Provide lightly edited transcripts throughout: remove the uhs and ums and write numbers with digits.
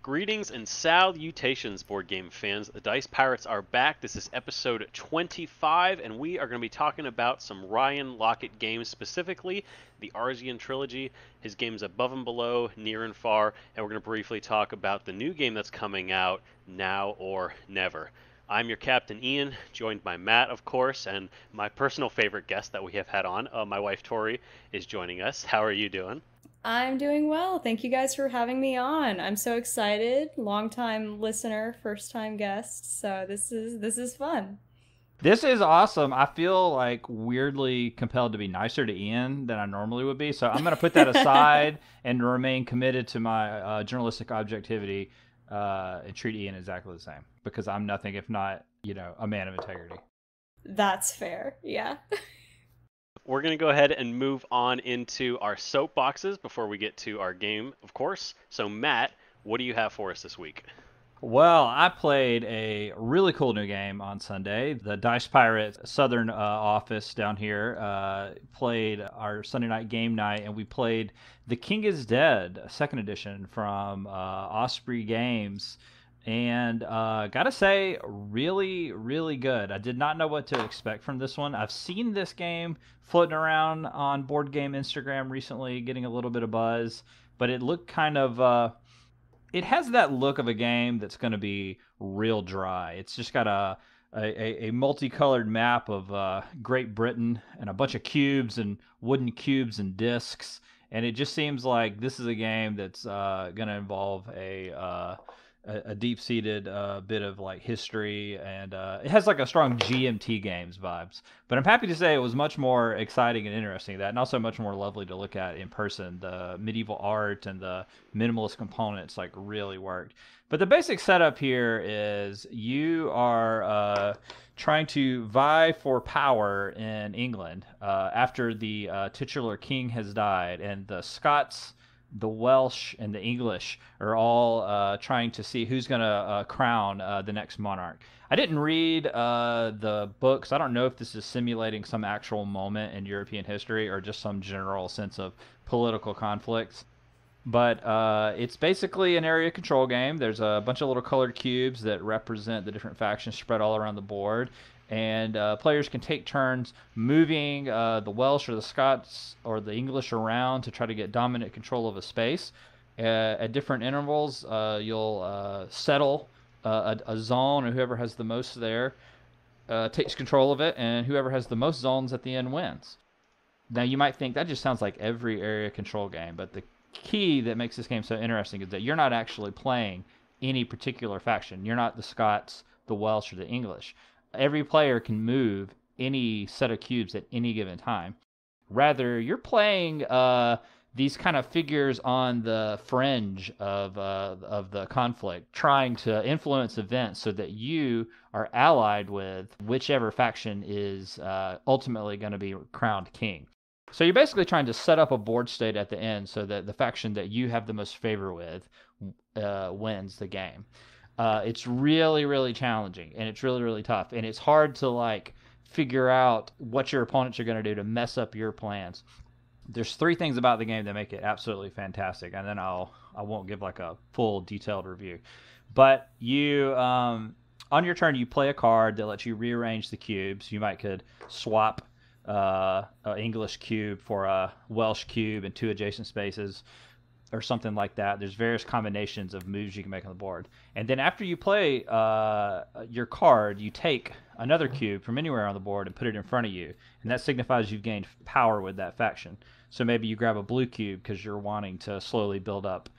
Greetings and salutations, board game fans. The Dice Pirates are back. This is episode 25, and we are going to be talking about some Ryan Laukat games, specifically the Arzium trilogy, his games Above and Below, Near and Far, and we're going to briefly talk about the new game that's coming out, Now or Never. I'm your Captain Ian, joined by Matt, of course, and my personal favorite guest that we have had on, my wife Tori, is joining us. How are you doing? I'm doing well. Thank you guys for having me on. I'm so excited. Long-time listener, first-time guest. So this is fun. This is awesome. I feel like weirdly compelled to be nicer to Ian than I normally would be. So I'm going to put that aside and remain committed to my journalistic objectivity and treat Ian exactly the same because I'm nothing if not, a man of integrity. That's fair. Yeah. We're going to go ahead and move on into our soapboxes before we get to our game, of course. So, Matt, what do you have for us this week? Well, I played a really cool new game on Sunday. The Dice Pirates Southern office down here played our Sunday night game night, and we played The King is Dead, second edition from Osprey Games. And gotta say, really, really good. I did not know what to expect from this one. I've seen this game floating around on Board Game Instagram recently, getting a little bit of buzz, but it looked kind of it has that look of a game that's going to be real dry. It's just got a multicolored map of Great Britain and a bunch of cubes and wooden cubes and discs, and it just seems like this is a game that's going to involve a deep-seated bit of like history, and it has like a strong GMT games vibes. But I'm happy to say it was much more exciting and interesting than that, and also much more lovely to look at in person. The medieval art and the minimalist components like really worked. But the basic setup here is you are trying to vie for power in England after the titular king has died, and the Scots, the Welsh, and the English are all trying to see who's going to crown the next monarch. I didn't read the books. I don't know if this is simulating some actual moment in European history or just some general sense of political conflicts. But it's basically an area control game. There's a bunch of little colored cubes that represent the different factions spread all around the board. And players can take turns moving the Welsh or the Scots or the English around to try to get dominant control of a space. At different intervals, you'll settle a zone, and whoever has the most there takes control of it, and whoever has the most zones at the end wins. Now, you might think that just sounds like every area control game, but the key that makes this game so interesting is that you're not actually playing any particular faction. You're not the Scots, the Welsh, or the English. Every player can move any set of cubes at any given time. Rather, you're playing these kind of figures on the fringe of the conflict, trying to influence events so that you are allied with whichever faction is ultimately going to be crowned king. So you're basically trying to set up a board state at the end so that the faction that you have the most favor with wins the game. It's really, really challenging, and it's really, really tough, and it's hard to like figure out what your opponents are going to do to mess up your plans. There's three things about the game that make it absolutely fantastic, and then I won't give like a full detailed review. But you on your turn you play a card that lets you rearrange the cubes. You might could swap an English cube for a Welsh cube in two adjacent spaces, or something like that. There's various combinations of moves you can make on the board. And then after you play your card, you take another cube from anywhere on the board and put it in front of you. And that signifies you've gained power with that faction. So maybe you grab a blue cube because you're wanting to slowly build up,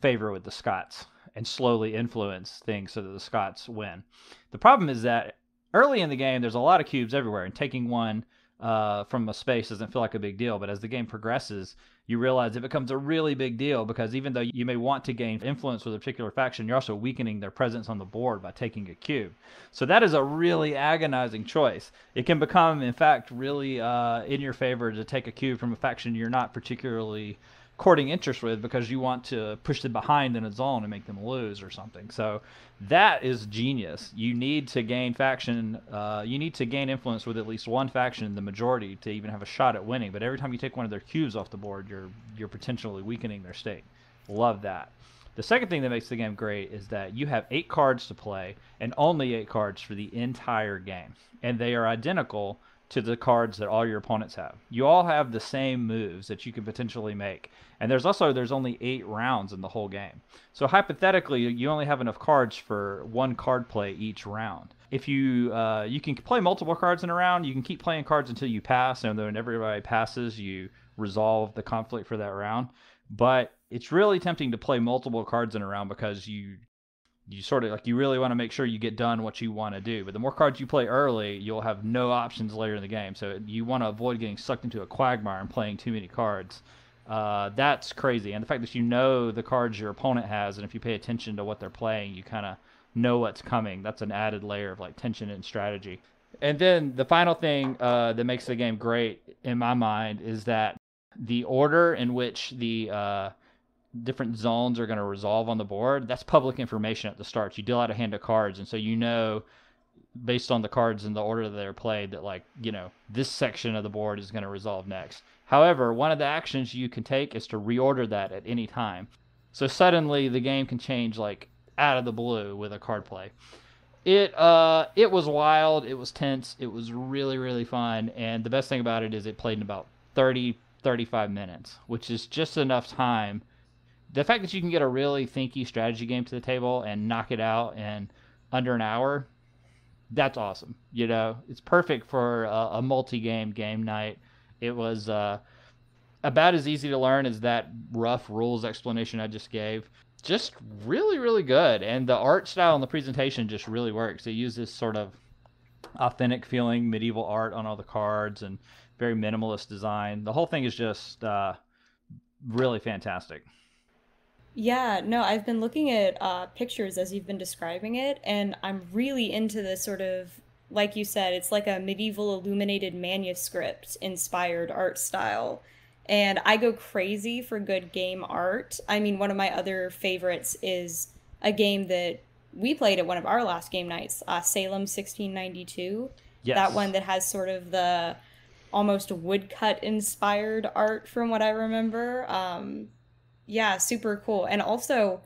favor with the Scots and slowly influence things so that the Scots win. The problem is that early in the game, there's a lot of cubes everywhere, and taking one from a space doesn't feel like a big deal. But as the game progresses, you realize it becomes a really big deal because even though you may want to gain influence with a particular faction, you're also weakening their presence on the board by taking a cube. So that is a really agonizing choice. It can become, in fact, really in your favor to take a cube from a faction you're not particularly courting interest with because you want to push them behind in a zone and make them lose or something. So that is genius. You need to gain you need to gain influence with at least one faction, the majority, to even have a shot at winning. But every time you take one of their cubes off the board, you're potentially weakening their state. Love that. The second thing that makes the game great is that you have 8 cards to play, and only 8 cards for the entire game. And they are identical to the cards that all your opponents have. You all have the same moves that you can potentially make. And there's only 8 rounds in the whole game. So hypothetically, you only have enough cards for 1 card play each round. If you can play multiple cards in a round, you can keep playing cards until you pass, and then when everybody passes, you resolve the conflict for that round. But it's really tempting to play multiple cards in a round because you sort of you really want to make sure you get done what you want to do. But the more cards you play early, you'll have no options later in the game. So you want to avoid getting sucked into a quagmire and playing too many cards. That's crazy. And the fact that you know the cards your opponent has, and if you pay attention to what they're playing, you kind of know what's coming. That's an added layer of tension and strategy. And then the final thing that makes the game great in my mind is that the order in which the different zones are going to resolve on the board, that's public information at the start. You deal out a hand of cards, and so you know, based on the cards in the order that they're played, that this section of the board is going to resolve next. However, one of the actions you can take is to reorder that at any time. So suddenly the game can change out of the blue with a card play. It was wild, it was tense, it was really, really fun, and the best thing about it is it played in about 35 minutes, which is just enough time. The fact that you can get a really thinky strategy game to the table and knock it out in under an hour, that's awesome. It's perfect for a multi-game game night. It was about as easy to learn as that rough rules explanation I just gave. Just really, really good. And the art style and the presentation just really works. It uses sort of authentic feeling medieval art on all the cards and very minimalist design. The whole thing is just really fantastic. Yeah, no, I've been looking at pictures as you've been describing it, and I'm really into this sort of, like you said, it's like a medieval illuminated manuscript inspired art style. And I go crazy for good game art. I mean, one of my other favorites is a game that we played at one of our last game nights, Salem 1692. Yes. That one that has sort of the almost woodcut inspired art from what I remember. Yeah, super cool. And also,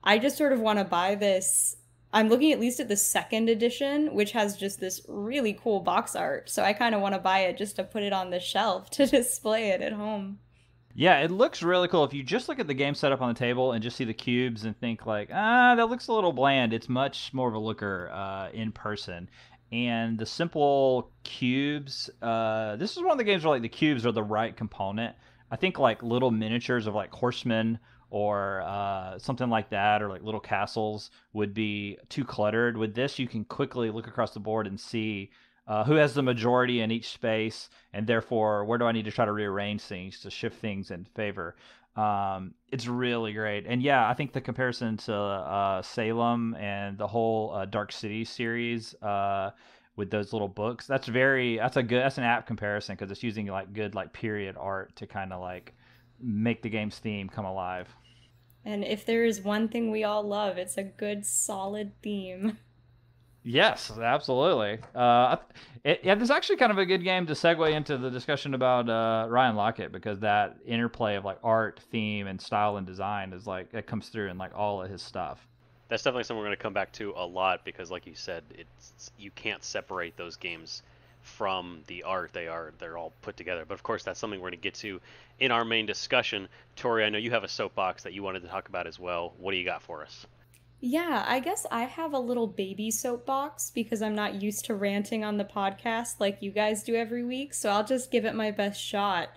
I just sort of want to buy this. I'm looking at least at the second edition, which has just this really cool box art. So I kind of want to buy it just to put it on the shelf to display it at home. Yeah, it looks really cool. If you just look at the game setup on the table and just see the cubes and think that looks a little bland, it's much more of a looker in person. And the simple cubes, this is one of the games where the cubes are the right component. I think little miniatures of horsemen or something like that, or little castles would be too cluttered. With this, you can quickly look across the board and see who has the majority in each space, and therefore where do I need to try to rearrange things to shift things in favor. It's really great. And yeah, I think the comparison to Salem and the whole Dark City series with those little books, that's an apt comparison because it's using good period art to kind of make the game's theme come alive. And if there is one thing we all love, it's a good solid theme. Yes, absolutely. This is actually kind of a good game to segue into the discussion about Ryan Laukat, because that interplay of art, theme, and style and design is it comes through in all of his stuff. That's definitely something we're going to come back to a lot because, like you said, you can't separate those games from the art. They're all put together. But of course, that's something we're going to get to in our main discussion. Tori, I know you have a soapbox that you wanted to talk about as well. What do you got for us? Yeah, I guess I have a little baby soapbox because I'm not used to ranting on the podcast like you guys do every week, so I'll just give it my best shot.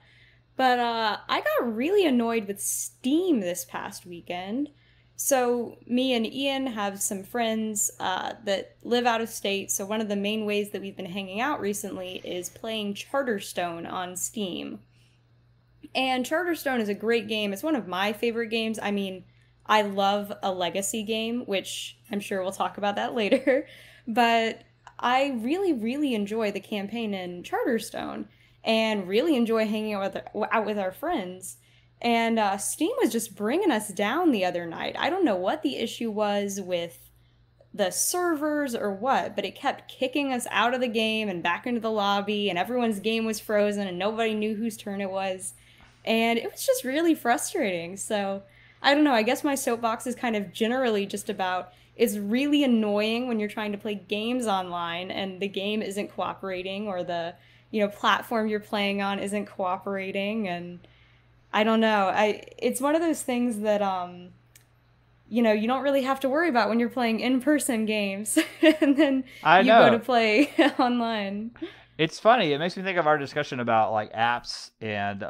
But I got really annoyed with Steam this past weekend. So me and Ian have some friends that live out of state, so one of the main ways that we've been hanging out recently is playing Charterstone on Steam. And Charterstone is a great game. It's one of my favorite games. I mean, I love a legacy game, which I'm sure we'll talk about that later. But I really, really enjoy the campaign in Charterstone and really enjoy hanging out with our friends. And Steam was just bringing us down the other night. I don't know what the issue was with the servers or what, but it kept kicking us out of the game and back into the lobby, and everyone's game was frozen and nobody knew whose turn it was. And it was just really frustrating. So I don't know, I guess my soapbox is kind of generally just about it's really annoying when you're trying to play games online and the game isn't cooperating or the, platform you're playing on isn't cooperating. And I don't know. It's one of those things that you don't really have to worry about when you're playing in-person games and then I you know. go to play online. It's funny. It makes me think of our discussion about like apps and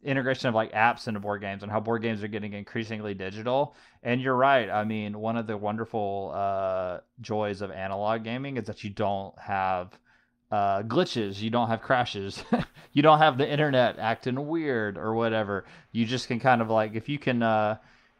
integration of like apps into board games and how board games are getting increasingly digital. And you're right. I mean, one of the wonderful joys of analog gaming is that you don't have glitches, you don't have crashes, you don't have the internet acting weird or whatever. You just can kind of like if you can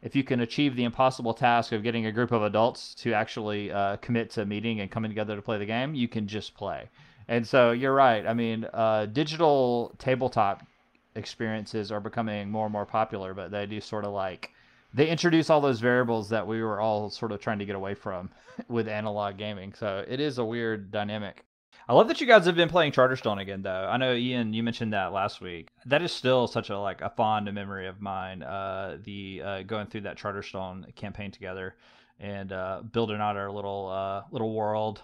achieve the impossible task of getting a group of adults to actually commit to meeting and coming together to play the game, you can just play. And so you're right. I mean, digital tabletop experiences are becoming more and more popular, but they do sort of like they introduce all those variables that we were all sort of trying to get away from with analog gaming. So it is a weird dynamic. I love that you guys have been playing Charterstone again, though. I know Ian, you mentioned that last week. That is still such a fond memory of mine. The going through that Charterstone campaign together and building out our little world,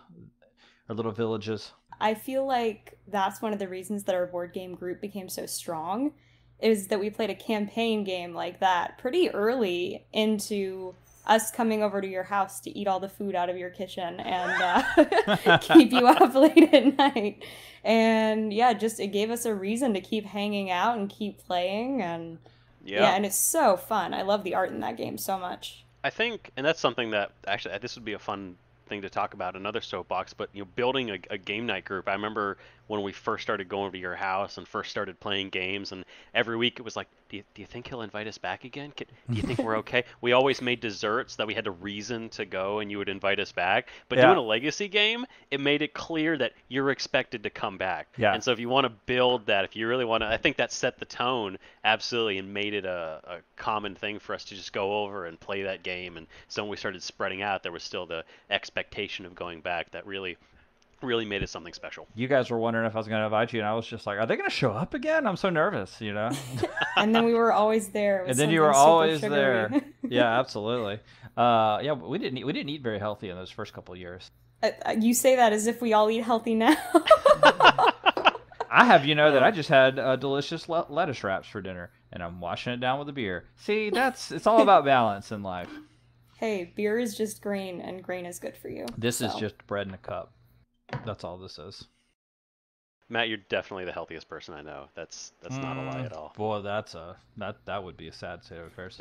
our little villages. I feel like that's one of the reasons that our board game group became so strong is that we played a campaign game like that pretty early into us coming over to your house to eat all the food out of your kitchen and keep you up late at night. And yeah, just it gave us a reason to keep hanging out and keep playing. And yeah, and it's so fun. I love the art in that game so much. I think, and that's something that actually this would be a fun thing to talk about, another soapbox, but building a game night group. I remember when we first started going to your house and first started playing games, and every week it was like, do you think he'll invite us back again? Do you think we're okay? We always made desserts that we had a reason to go and you would invite us back. But doing a legacy game, it made it clear that you're expected to come back. Yeah. And so if you want to build that, if you really want to, I think that set the tone absolutely and made it a common thing for us to just go over and play that game. And so when we started spreading out, there was still the expectation of going back that really made it something special. You guys were wondering if I was going to invite you, and I was just like, are they going to show up again? I'm so nervous, And then we were always there. And then you were always there. Yeah, absolutely. Yeah, we didn't eat very healthy in those first couple of years. You say that as if we all eat healthy now. I have that I just had delicious lettuce wraps for dinner, and I'm washing it down with a beer. See, it's all about balance in life. Hey, beer is just grain, and grain is good for you. This is just bread in a cup. That's all this is. Matt, you're definitely the healthiest person I know. That's not a lie at all. Boy, that would be a sad state of affairs.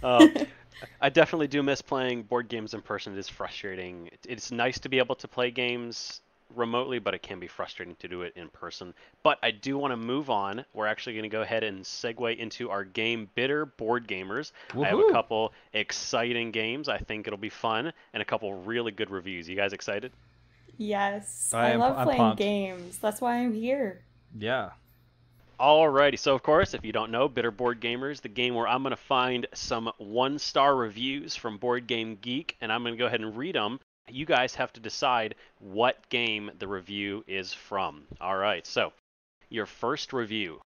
I definitely do miss playing board games in person. It is frustrating. It's nice to be able to play games remotely, but it can be frustrating to do it in person. But I do want to move on. We're actually going to go ahead and segue into our game, Bitter Boardgamers. Woohoo! I have a couple exciting games. I think it'll be fun, and a couple really good reviews. You guys excited? Yes. I love playing games. That's why I'm here. Yeah. Alrighty, so of course, if you don't know, Bitter Board Gamers, the game where I'm going to find some one-star reviews from Board Game Geek, and I'm going to go ahead and read them. You guys have to decide what game the review is from. Alright, so your first review.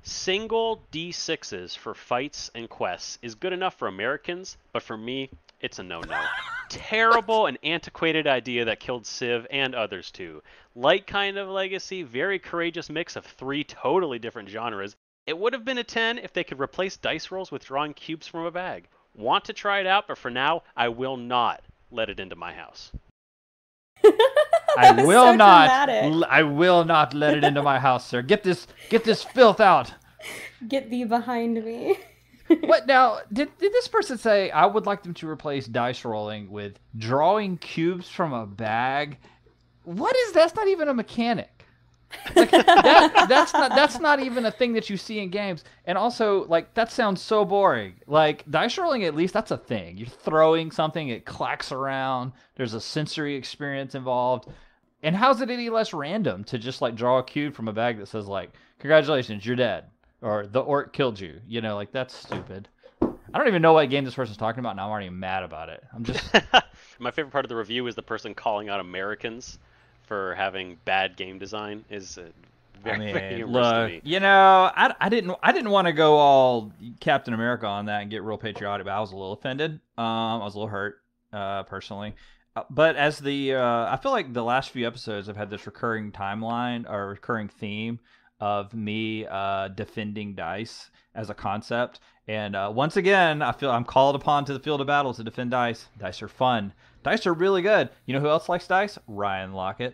Single D6s for fights and quests is good enough for Americans, but for me, it's a no-no. Terrible and antiquated idea that killed Civ and others too. Light kind of legacy, very courageous mix of three totally different genres. It would have been a 10 if they could replace dice rolls with drawing cubes from a bag. Want to try it out, but for now, I will not let it into my house. I will not. I will not let it into my house, sir. Get this filth out. Get thee behind me. What now? Did this person say I would like them to replace dice rolling with drawing cubes from a bag? What is that? That's not even a mechanic. Like, that's not even a thing that you see in games. And also, like, that sounds so boring. Like, dice rolling, at least that's a thing. You're throwing something, it clacks around. There's a sensory experience involved. And how's it any less random to just like draw a cube from a bag that says like, "Congratulations, you're dead," or "The orc killed you"? Like, that's stupid. I don't even know what game this person's talking about, and I'm already mad about it. I'm just. My favorite part of the review is the person calling out Americans for having bad game design is Very, very humorous to look, me. I didn't want to go all Captain America on that and get real patriotic, but I was a little offended. I was a little hurt, personally. But as I feel like the last few episodes have had this recurring timeline or recurring theme of me defending dice as a concept. And once again, I feel I'm called upon to the field of battle to defend dice. Dice are fun. Dice are really good. You know who else likes dice? Ryan Laukat.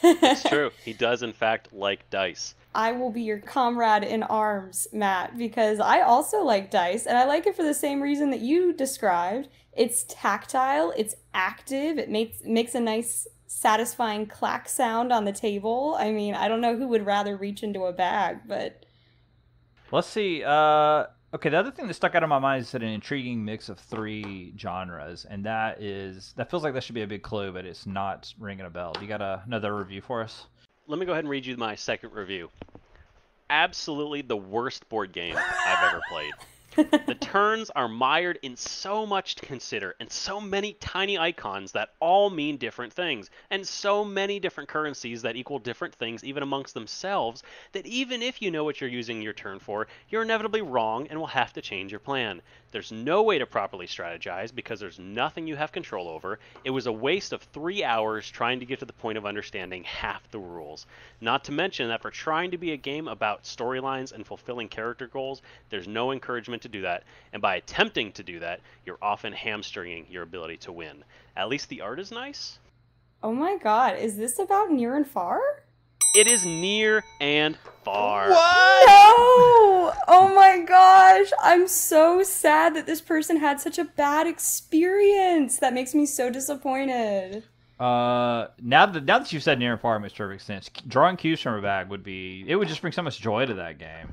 It's true. He does, in fact, like dice. I will be your comrade in arms, Matt, because I also like dice, and I like it for the same reason that you described. It's tactile, it's active, it makes a nice, satisfying clack sound on the table. I mean, I don't know who would rather reach into a bag, but... Let's see. Okay, the other thing that stuck out of my mind is that an intriguing mix of 3 genres, and that feels like that should be a big clue, but it's not ringing a bell. You got another review for us? Let me go ahead and read you my second review. Absolutely the worst board game I've ever played. The turns are mired in so much to consider, and so many tiny icons that all mean different things, and so many different currencies that equal different things even amongst themselves, that even if you know what you're using your turn for, you're inevitably wrong and will have to change your plan. There's no way to properly strategize because there's nothing you have control over. It was a waste of 3 hours trying to get to the point of understanding half the rules. Not to mention that for trying to be a game about storylines and fulfilling character goals, there's no encouragement to do that, and by attempting to do that, you're often hamstringing your ability to win. At least the art is nice. Oh my god, is this about near and far? It is near and far. What? No! Oh my gosh, I'm so sad that this person had such a bad experience. That makes me so disappointed. Now that you've said near and far, makes perfect sense. Drawing cues from a bag would just bring so much joy to that game.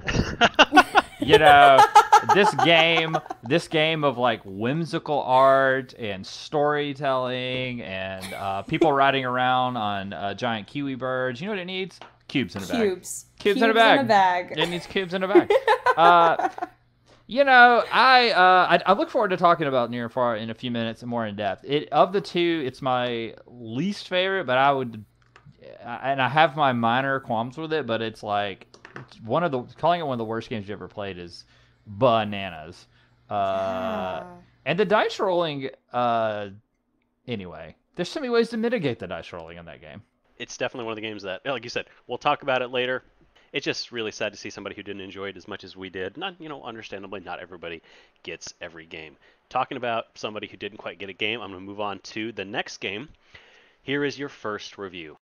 this game of like whimsical art and storytelling and people riding around on giant kiwi birds. You know what it needs? Cubes in a bag. Cubes in a bag. It needs cubes in a bag. I look forward to talking about Near and Far in a few minutes and more in depth. Of the two, it's my least favorite, but I have my minor qualms with it, but it's like calling it one of the worst games you ever played is bananas. And the dice rolling, anyway, there's so many ways to mitigate the dice rolling in that game. It's definitely one of the games that, like you said, we'll talk about it later. It's just really sad to see somebody who didn't enjoy it as much as we did. Not, understandably, not everybody gets every game. Talking about somebody who didn't quite get a game, I'm going to move on to the next game. Here is your first review.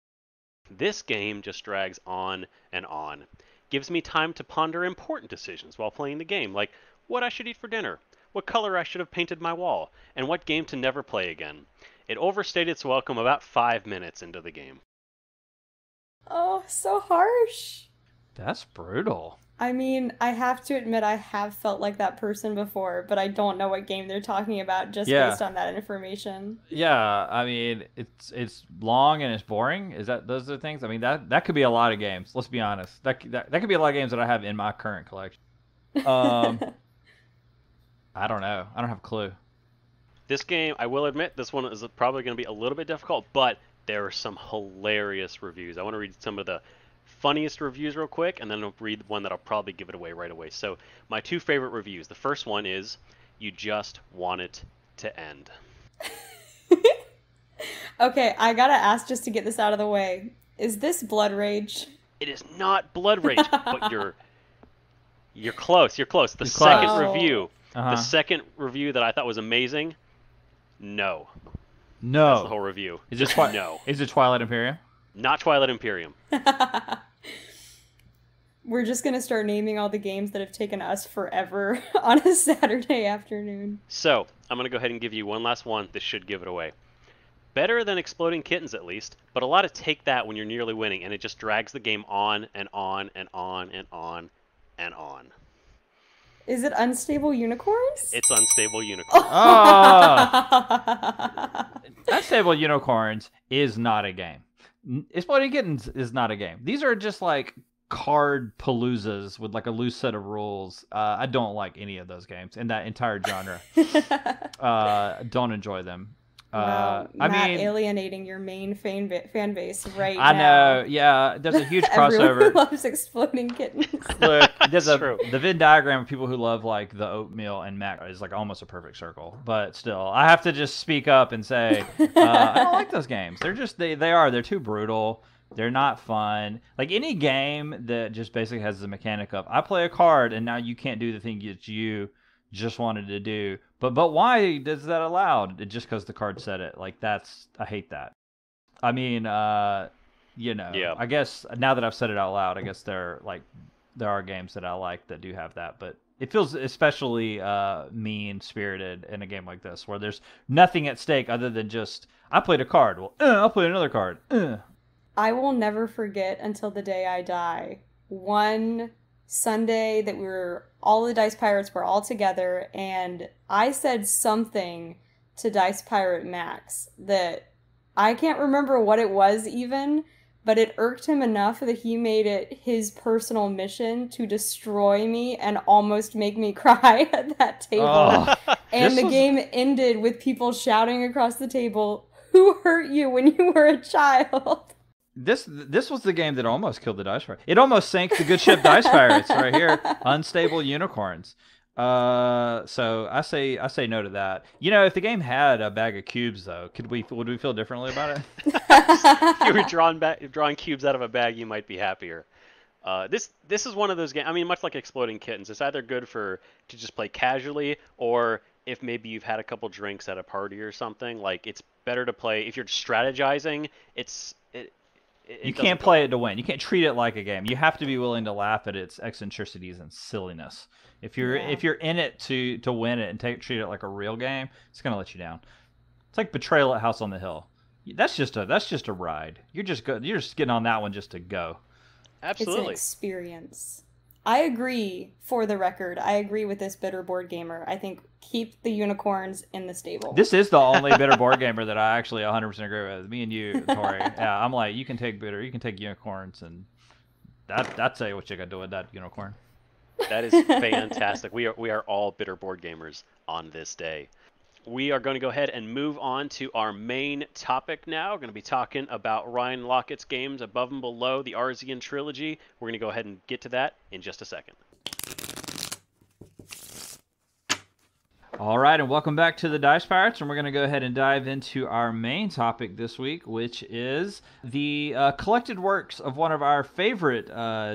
This game just drags on and on. Gives me time to ponder important decisions while playing the game, like what I should eat for dinner, what color I should have painted my wall, and what game to never play again. It overstayed its welcome about 5 minutes into the game. Oh, so harsh. That's brutal. I mean, I have to admit I have felt like that person before, but I don't know what game they're talking about just based on that information. Yeah, I mean, it's long and it's boring. Those are the things? I mean, that could be a lot of games. Let's be honest. That could be a lot of games that I have in my current collection. I don't know. I don't have a clue. This game, I will admit, this one is probably going to be a little bit difficult, but there are some hilarious reviews. I want to read some of the funniest reviews real quick, and then I'll read one that'll probably give it away right away. So my 2 favorite reviews. The first one is, "You just want it to end." Okay, I gotta ask just to get this out of the way. Is this Blood Rage? It is not Blood Rage, but you're close. You're close. The You're second close. review, Uh-huh. the second review that I thought was amazing. No, No. that's the whole review. Is it no? Is it Twilight Imperium? Not Twilight Imperium. We're just gonna start naming all the games that have taken us forever on a Saturday afternoon. So I'm gonna go ahead and give you one last one. This should give it away. Better than Exploding Kittens, at least, but a lot of take that when you're nearly winning, and it just drags the game on and on and on and on and on. Is it Unstable Unicorns? It's Unstable Unicorn. Unstable Unicorns is not a game. Exploding Kittens is not a game. These are just like card paloozas with like a loose set of rules. I don't like any of those games in that entire genre. Don't enjoy them. Wow, I Matt mean, alienating your main fan base right I know, now. yeah, there's a huge Everyone who crossover. loves exploding kittens. Look, there's It's true. the Venn diagram of people who love like the oatmeal and mac is like almost a perfect circle. But still, I have to just speak up and say I don't like those games. They're just they're too brutal. They're not fun. Like any game that just basically has the mechanic of I play a card and now you can't do the thing that you just wanted to do. But why does that allowed? Just because the card said it. Like I hate that. I mean, Yeah. I guess now that I've said it out loud, I guess there are games that I like that do have that, but it feels especially mean spirited in a game like this where there's nothing at stake other than just I played a card. Well, I'll play another card. I will never forget until the day I die. One Sunday that all the Dice Pirates were all together, and I said something to Dice Pirate Max that I can't remember what it was even, but it irked him enough that he made it his personal mission to destroy me and almost make me cry at that table. Oh, And the game ended with people shouting across the table, "Who hurt you when you were a child?" This was the game that almost killed the Dice Pirates. It almost sank the good ship Dice Pirates right here. Unstable unicorns. So I say no to that. You know, if the game had a bag of cubes, though, would we feel differently about it? If you were drawing cubes out of a bag, you might be happier. This is one of those games. I mean, much like Exploding Kittens, it's either good to just play casually, or if maybe you've had a couple drinks at a party or something. Like it's better to play if you're strategizing. You Doesn't can't play it to win. You can't treat it like a game. You have to be willing to laugh at its eccentricities and silliness. If you're in it to win it and treat it like a real game, it's gonna let you down. It's like Betrayal at House on the Hill. That's just a ride. You're just getting on that one just to go. Absolutely. It's an experience. I agree, for the record. I agree with this Bitter Board Gamer. I think keep the unicorns in the stable. This is the only Bitter Board Gamer that I actually 100% agree with. Me and you, Tori. Yeah, I'm like, you can take Bitter, you can take unicorns, and that's say what you got to do with that unicorn. That is fantastic. We are all Bitter Board Gamers on this day. We are going to go ahead and move on to our main topic now. We're going to be talking about Ryan Laukat's games Above and Below, the Arzium trilogy. We're going to go ahead and get to that in just a second. All right, and welcome back to the Dice Pirates, and we're going to go ahead and dive into our main topic this week, which is the collected works of one of our favorite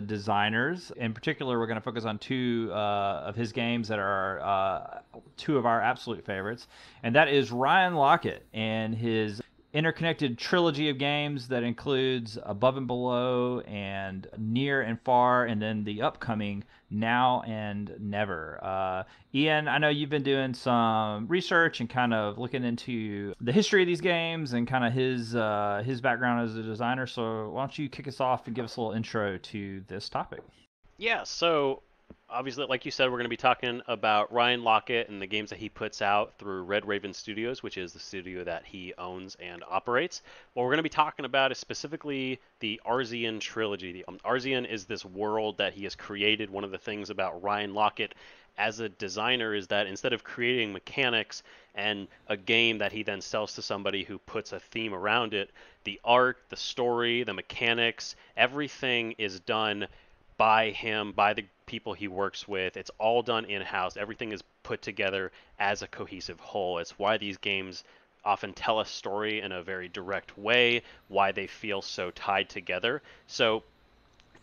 designers. In particular, we're going to focus on two of his games that are two of our absolute favorites, and that is Ryan Laukat and his interconnected trilogy of games that includes Above and Below and Near and Far, and then the upcoming Now and Never. Ian, I know you've been doing some research and kind of looking into the history of these games and kind of his background as a designer, so why don't you kick us off and give us a little intro to this topic? Yeah, so obviously, like you said, we're going to be talking about Ryan Laukat and the games that he puts out through Red Raven Studios, which is the studio that he owns and operates. What we're going to be talking about is specifically the Arzium trilogy. The Arzium is this world that he has created. One of the things about Ryan Laukat as a designer is that instead of creating mechanics and a game that he then sells to somebody who puts a theme around it, the art, the story, the mechanics, everything is done by him, by the people he works with. It's all done in-house. Everything is put together as a cohesive whole. It's why these games often tell a story in a very direct way, why they feel so tied together. So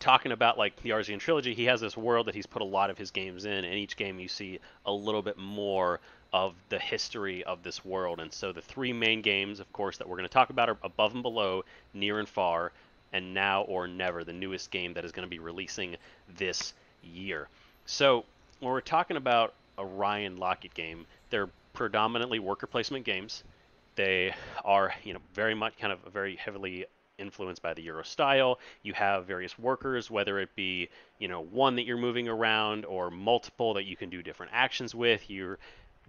talking about like the Arzium trilogy, he has this world that he's put a lot of his games in, and each game you see a little bit more of the history of this world. And so the three main games, of course, that we're going to talk about are Above and Below, Near and Far, and Now or Never, the newest game that is going to be releasing this year. So when we're talking about a Ryan Laukat game, they're predominantly worker placement games. They are, very much kind of very heavily influenced by the Euro style. You have various workers, whether it be, one that you're moving around or multiple that you can do different actions with. You're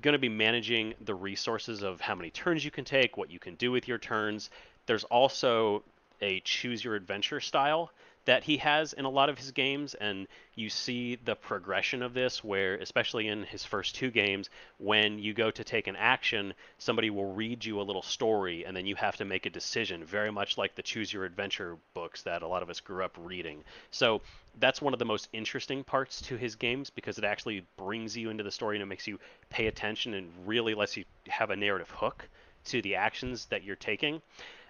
going to be managing the resources of how many turns you can take, what you can do with your turns. There's also a choose your adventure style that he has in a lot of his games, and you see the progression of this where, especially in his first two games, when you go to take an action, somebody will read you a little story and then you have to make a decision, very much like the Choose Your Adventure books that a lot of us grew up reading. So that's one of the most interesting parts to his games, because it actually brings you into the story and it makes you pay attention and really lets you have a narrative hook to the actions that you're taking.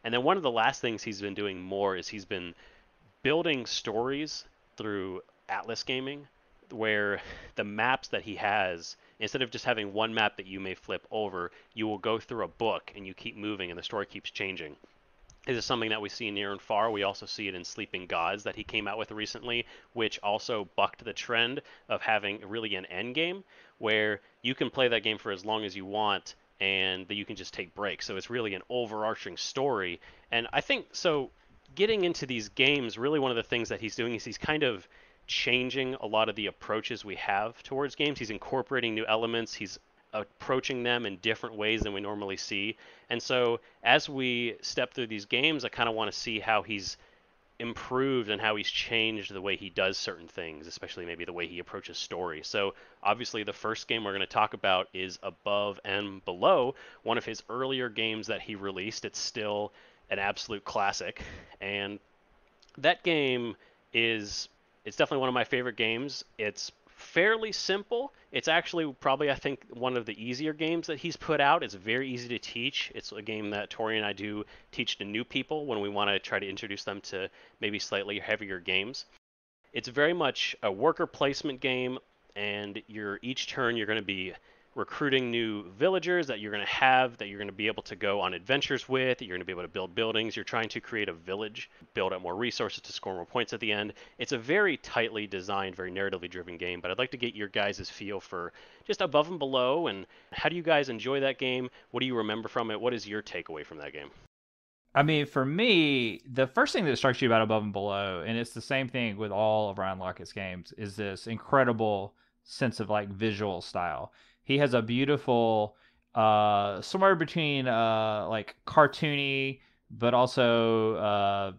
And then one of the last things he's been doing more is he's been building stories through Atlas Gaming, where the maps that he has, instead of just having one map that you may flip over, you will go through a book and you keep moving and the story keeps changing. This is something that we see near and far. We also see it in Sleeping Gods that he came out with recently, which also bucked the trend of having really an end game where you can play that game for as long as you want and that you can just take breaks. So it's really an overarching story. And I think so getting into these games, really one of the things that he's doing is he's kind of changing a lot of the approaches we have towards games. He's incorporating new elements. He's approaching them in different ways than we normally see. And so as we step through these games, I kind of want to see how he's improved and how he's changed the way he does certain things, especially maybe the way he approaches story. So obviously the first game we're going to talk about is Above and Below, one of his earlier games that he released. It's still an absolute classic, and that game it's definitely one of my favorite games. It's fairly simple. It's actually probably, I think, one of the easier games that he's put out. It's very easy to teach. It's a game that Tori and I do teach to new people when we want to try to introduce them to maybe slightly heavier games. It's very much a worker placement game, and each turn you're going to be recruiting new villagers that you're going to be able to go on adventures with, that you're going to be able to build buildings. You're trying to create a village, build up more resources to score more points at the end. It's a very tightly designed, very narratively driven game, but I'd like to get your guys' feel for just Above and Below, and how do you guys enjoy that game? What do you remember from it? What is your takeaway from that game? I mean, for me, the first thing that strikes you about Above and Below, and it's the same thing with all of Ryan Laukat's games, is this incredible sense of like visual style. He has a beautiful, somewhere between like cartoony, but also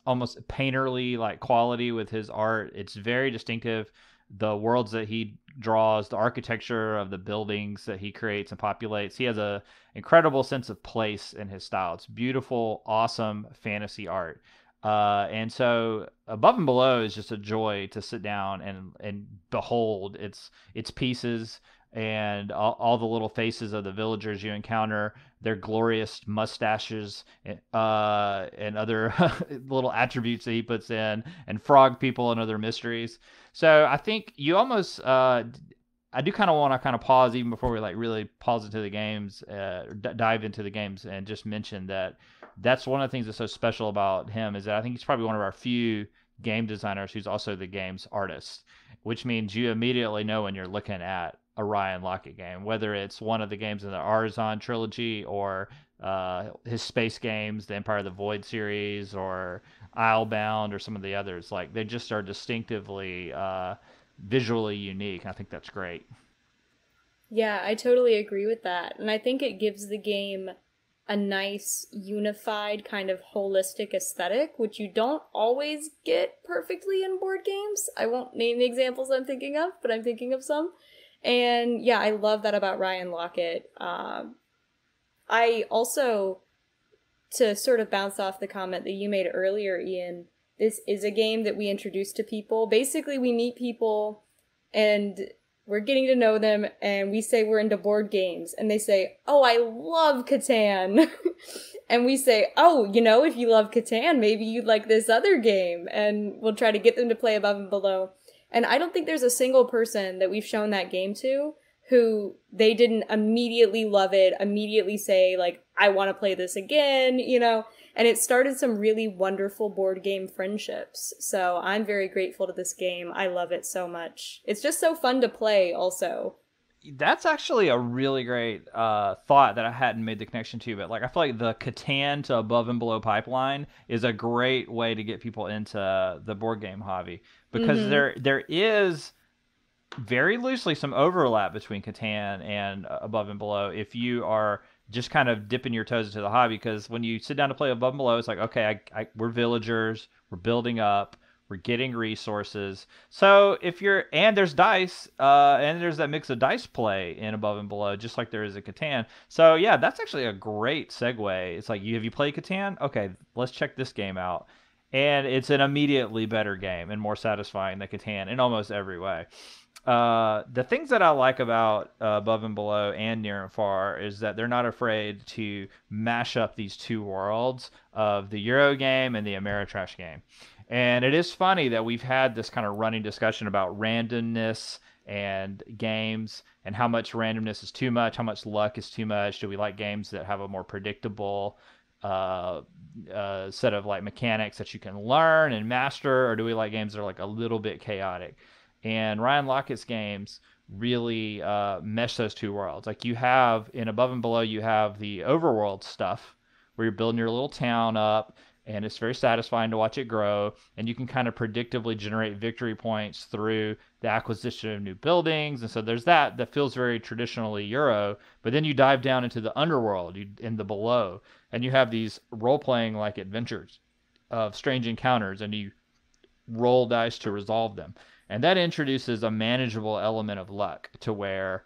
almost painterly like quality with his art. It's very distinctive. The worlds that he draws, the architecture of the buildings that he creates and populates. He has a incredible sense of place in his style. It's beautiful, awesome fantasy art. And so Above and Below is just a joy to sit down and behold its pieces and all the little faces of the villagers you encounter, their glorious mustaches, and other little attributes that he puts in, and frog people and other mysteries. So I think you almost, I do kind of want to kind of pause even before we like really pause into the games, dive into the games, and just mention that that's one of the things that's so special about him, is that I think he's probably one of our few game designers who's also the game's artist, which means you immediately know when you're looking at a Ryan Laukat game, whether it's one of the games in the Arzium trilogy or his space games, the Empire of the Void series, or Islebound, or some of the others. Like, they just are distinctively visually unique. I think that's great. Yeah, I totally agree with that. And I think it gives the game a nice, unified, kind of holistic aesthetic, which you don't always get perfectly in board games. I won't name the examples I'm thinking of, but I'm thinking of some. And yeah, I love that about Ryan Laukat. I also, to sort of bounce off the comment that you made earlier, Ian, this is a game that we introduce to people. Basically, we meet people and we're getting to know them, and we say we're into board games, and they say, "Oh, I love Catan." And we say, "Oh, if you love Catan, maybe you'd like this other game." And we'll try to get them to play Above and Below. And I don't think there's a single person that we've shown that game to who they didn't immediately love it, immediately say, like, "I want to play this again," And it started some really wonderful board game friendships. So I'm very grateful to this game. I love it so much. It's just so fun to play also. That's actually a really great thought that I hadn't made the connection to, but like I feel like the Catan to Above and Below pipeline is a great way to get people into the board game hobby, because there is very loosely some overlap between Catan and Above and Below if you are just kind of dipping your toes into the hobby. Because when you sit down to play Above and Below, it's like, okay, we're villagers, we're building up, We're getting resources. So and there's dice, and there's that mix of dice play in Above and Below, just like there is in Catan. So yeah, that's actually a great segue. It's like, have you played Catan? Okay, let's check this game out. And it's an immediately better game and more satisfying than Catan in almost every way. The things that I like about Above and Below and Near and Far is that they're not afraid to mash up these two worlds of the Euro game and the Ameritrash game. And it is funny that we've had this kind of running discussion about randomness and games and how much randomness is too much, how much luck is too much. Do we like games that have a more predictable set of like mechanics that you can learn and master, or do we like games that are like a little bit chaotic? And Ryan Laukat's games really mesh those two worlds. Like you have in Above and Below, you have the overworld stuff where you're building your little town up, and it's very satisfying to watch it grow. And you can kind of predictably generate victory points through the acquisition of new buildings. And so there's that feels very traditionally Euro. But then you dive down into the underworld, in the Below, and you have these role-playing like adventures of strange encounters, and you roll dice to resolve them. And that introduces a manageable element of luck to where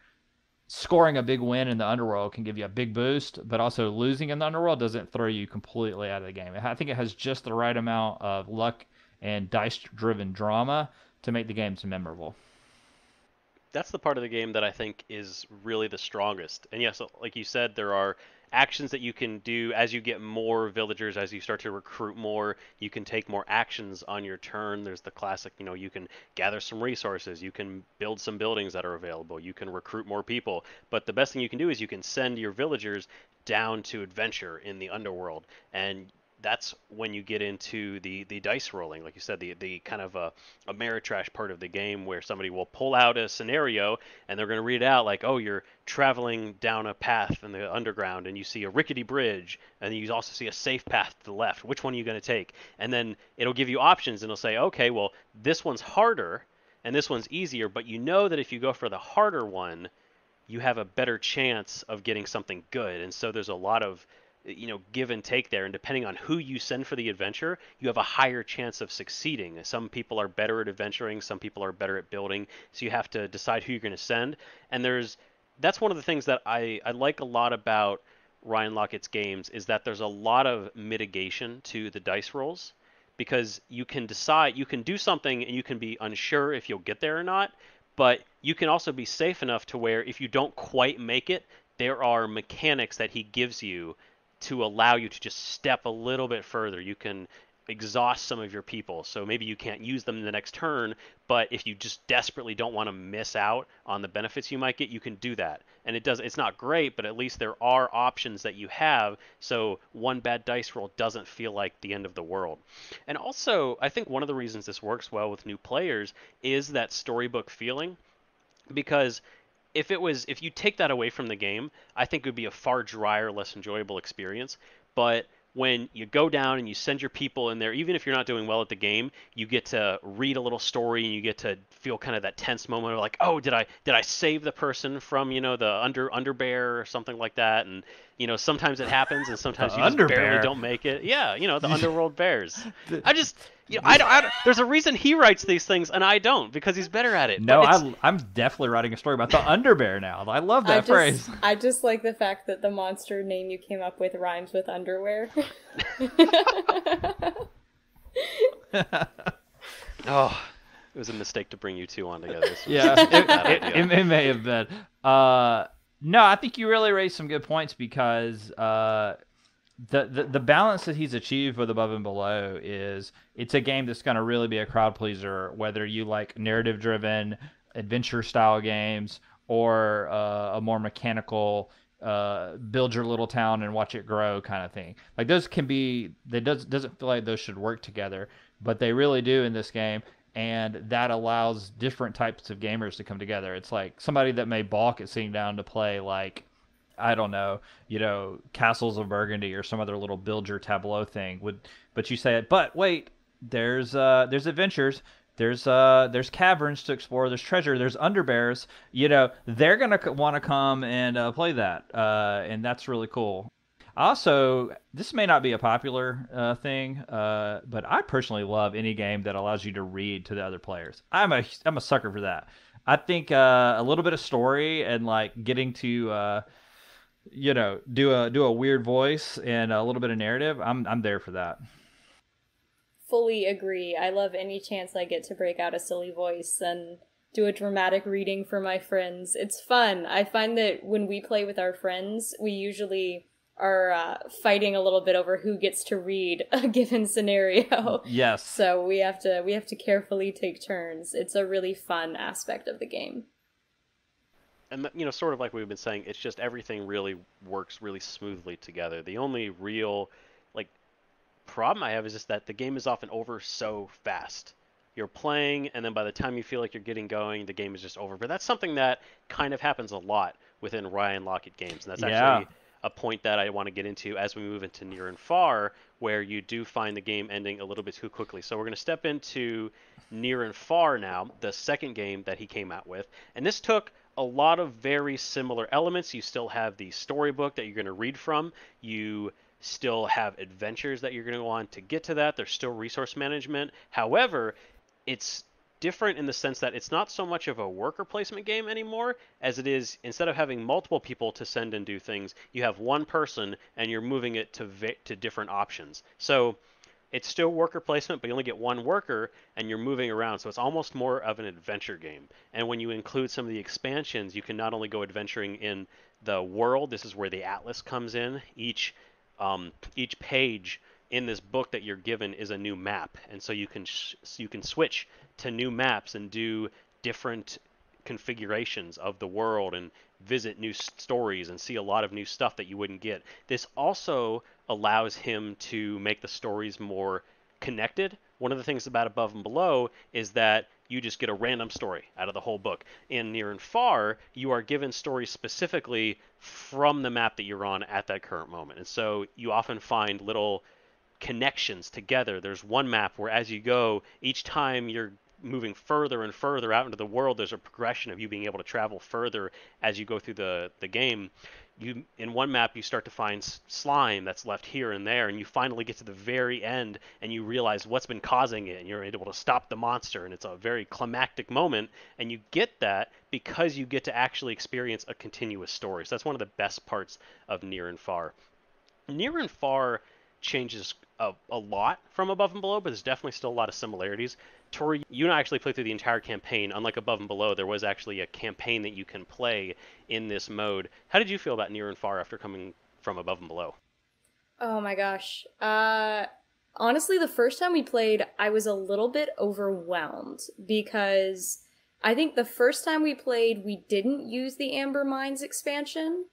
scoring a big win in the underworld can give you a big boost, but also losing in the underworld doesn't throw you completely out of the game. I think it has just the right amount of luck and dice-driven drama to make the games memorable. That's the part of the game that I think is really the strongest. And yes, like you said, there are actions that you can do as you get more villagers, as you start to recruit more. You can take more actions on your turn. There's the classic, you can gather some resources, you can build some buildings that are available, you can recruit more people. But the best thing you can do is you can send your villagers down to adventure in the underworld, and that's when you get into the dice rolling, like you said, the kind of a Ameritrash part of the game where somebody will pull out a scenario and they're going to read it out like, oh, you're traveling down a path in the underground and you see a rickety bridge, and you also see a safe path to the left. Which one are you going to take? And then it'll give you options, and it'll say, okay, well, this one's harder and this one's easier, but you know that if you go for the harder one, you have a better chance of getting something good. And so there's a lot of give and take there, and depending on who you send for the adventure, you have a higher chance of succeeding. Some people are better at adventuring, some people are better at building, so you have to decide who you're going to send. And that's one of the things that I like a lot about Ryan Laukat's games, is that there's a lot of mitigation to the dice rolls, because you can decide, you can do something and you can be unsure if you'll get there or not, but you can also be safe enough to where if you don't quite make it, there are mechanics that he gives you to allow you to just step a little bit further. You can exhaust some of your people, so maybe you can't use them in the next turn, but if you just desperately don't want to miss out on the benefits you might get, you can do that. And it's not great, but at least there are options that you have, so one bad dice roll doesn't feel like the end of the world. And also, I think one of the reasons this works well with new players is that storybook feeling, because if you take that away from the game, I think it would be a far drier, less enjoyable experience. But when you go down and you send your people in there, even if you're not doing well at the game, you get to read a little story and you get to feel kind of that tense moment of like, oh, did I save the person from the underbear or something like that? And sometimes it happens, and sometimes you just barely don't make it. Yeah, the underworld bears. There's a reason he writes these things and I don't, because he's better at it. No, I'm definitely writing a story about the underbear now. I love that phrase. I just like the fact that the monster name you came up with rhymes with underwear. Oh, it was a mistake to bring you two on together. Yeah, it may have been. No, I think you really raised some good points, because the balance that he's achieved with Above and Below is it's a game that's going to really be a crowd pleaser, whether you like narrative-driven adventure-style games or a more mechanical build your little town and watch it grow kind of thing. Like those can be, doesn't feel like those should work together, but they really do in this game. And that allows different types of gamers to come together. It's like somebody that may balk at sitting down to play, like, I don't know, Castles of Burgundy or some other little build your tableau thing. But you say, but wait, there's adventures, there's caverns to explore, there's treasure, there's underbears. They're gonna want to come and play that, and that's really cool. Also, this may not be a popular thing, but I personally love any game that allows you to read to the other players. I'm a sucker for that. I think a little bit of story and like getting to do a weird voice and a little bit of narrative. I'm there for that. Fully agree. I love any chance I get to break out a silly voice and do a dramatic reading for my friends. It's fun. I find that when we play with our friends, we usually are fighting a little bit over who gets to read a given scenario. Yes. So we have to carefully take turns. It's a really fun aspect of the game. And sort of like we've been saying, it's just everything really works really smoothly together. The only real like problem I have is just that the game is often over so fast. You're playing, and then by the time you feel like you're getting going, the game is just over. But that's something that kind of happens a lot within Ryan Laukat games, and that's Yeah. actually a point that I want to get into as we move into Near and Far, where you do find the game ending a little bit too quickly. So we're going to step into Near and Far now, the second game that he came out with, and this took a lot of very similar elements. You still have the storybook that you're going to read from. You still have adventures that you're going to go on to get to that. There's still resource management. However, it's different in the sense that it's not so much of a worker placement game anymore as it is, instead of having multiple people to send and do things, you have one person and you're moving it to different options. So it's still worker placement, but you only get one worker and you're moving around. So it's almost more of an adventure game. And when you include some of the expansions, you can not only go adventuring in the world. This is where the atlas comes in. Each page in this book that you're given is a new map, and so you can switch to new maps and do different configurations of the world and visit new stories and see a lot of new stuff that you wouldn't get. This also allows him to make the stories more connected. One of the things about Above and Below is that you just get a random story out of the whole book. In Near and Far, you are given stories specifically from the map that you're on at that current moment. And so you often find little connections together. There's one map where as you go, each time you're moving further and further out into the world, there's a progression of you being able to travel further as you go through the game. You in one map you start to find slime that's left here and there, and you finally get to the very end and you realize what's been causing it, and you're able to stop the monster, and it's a very climactic moment, and you get that because you get to actually experience a continuous story. So that's one of the best parts of Near and Far. Near and Far changes a lot from Above and Below, but there's definitely still a lot of similarities. Tori, you and I actually played through the entire campaign. Unlike Above and Below, there was actually a campaign that you can play in this mode. How did you feel about Near and Far after coming from Above and Below? Oh my gosh. Honestly, the first time we played, I was a little bit overwhelmed because I think the first time we played, we didn't use the Amber Mines expansion,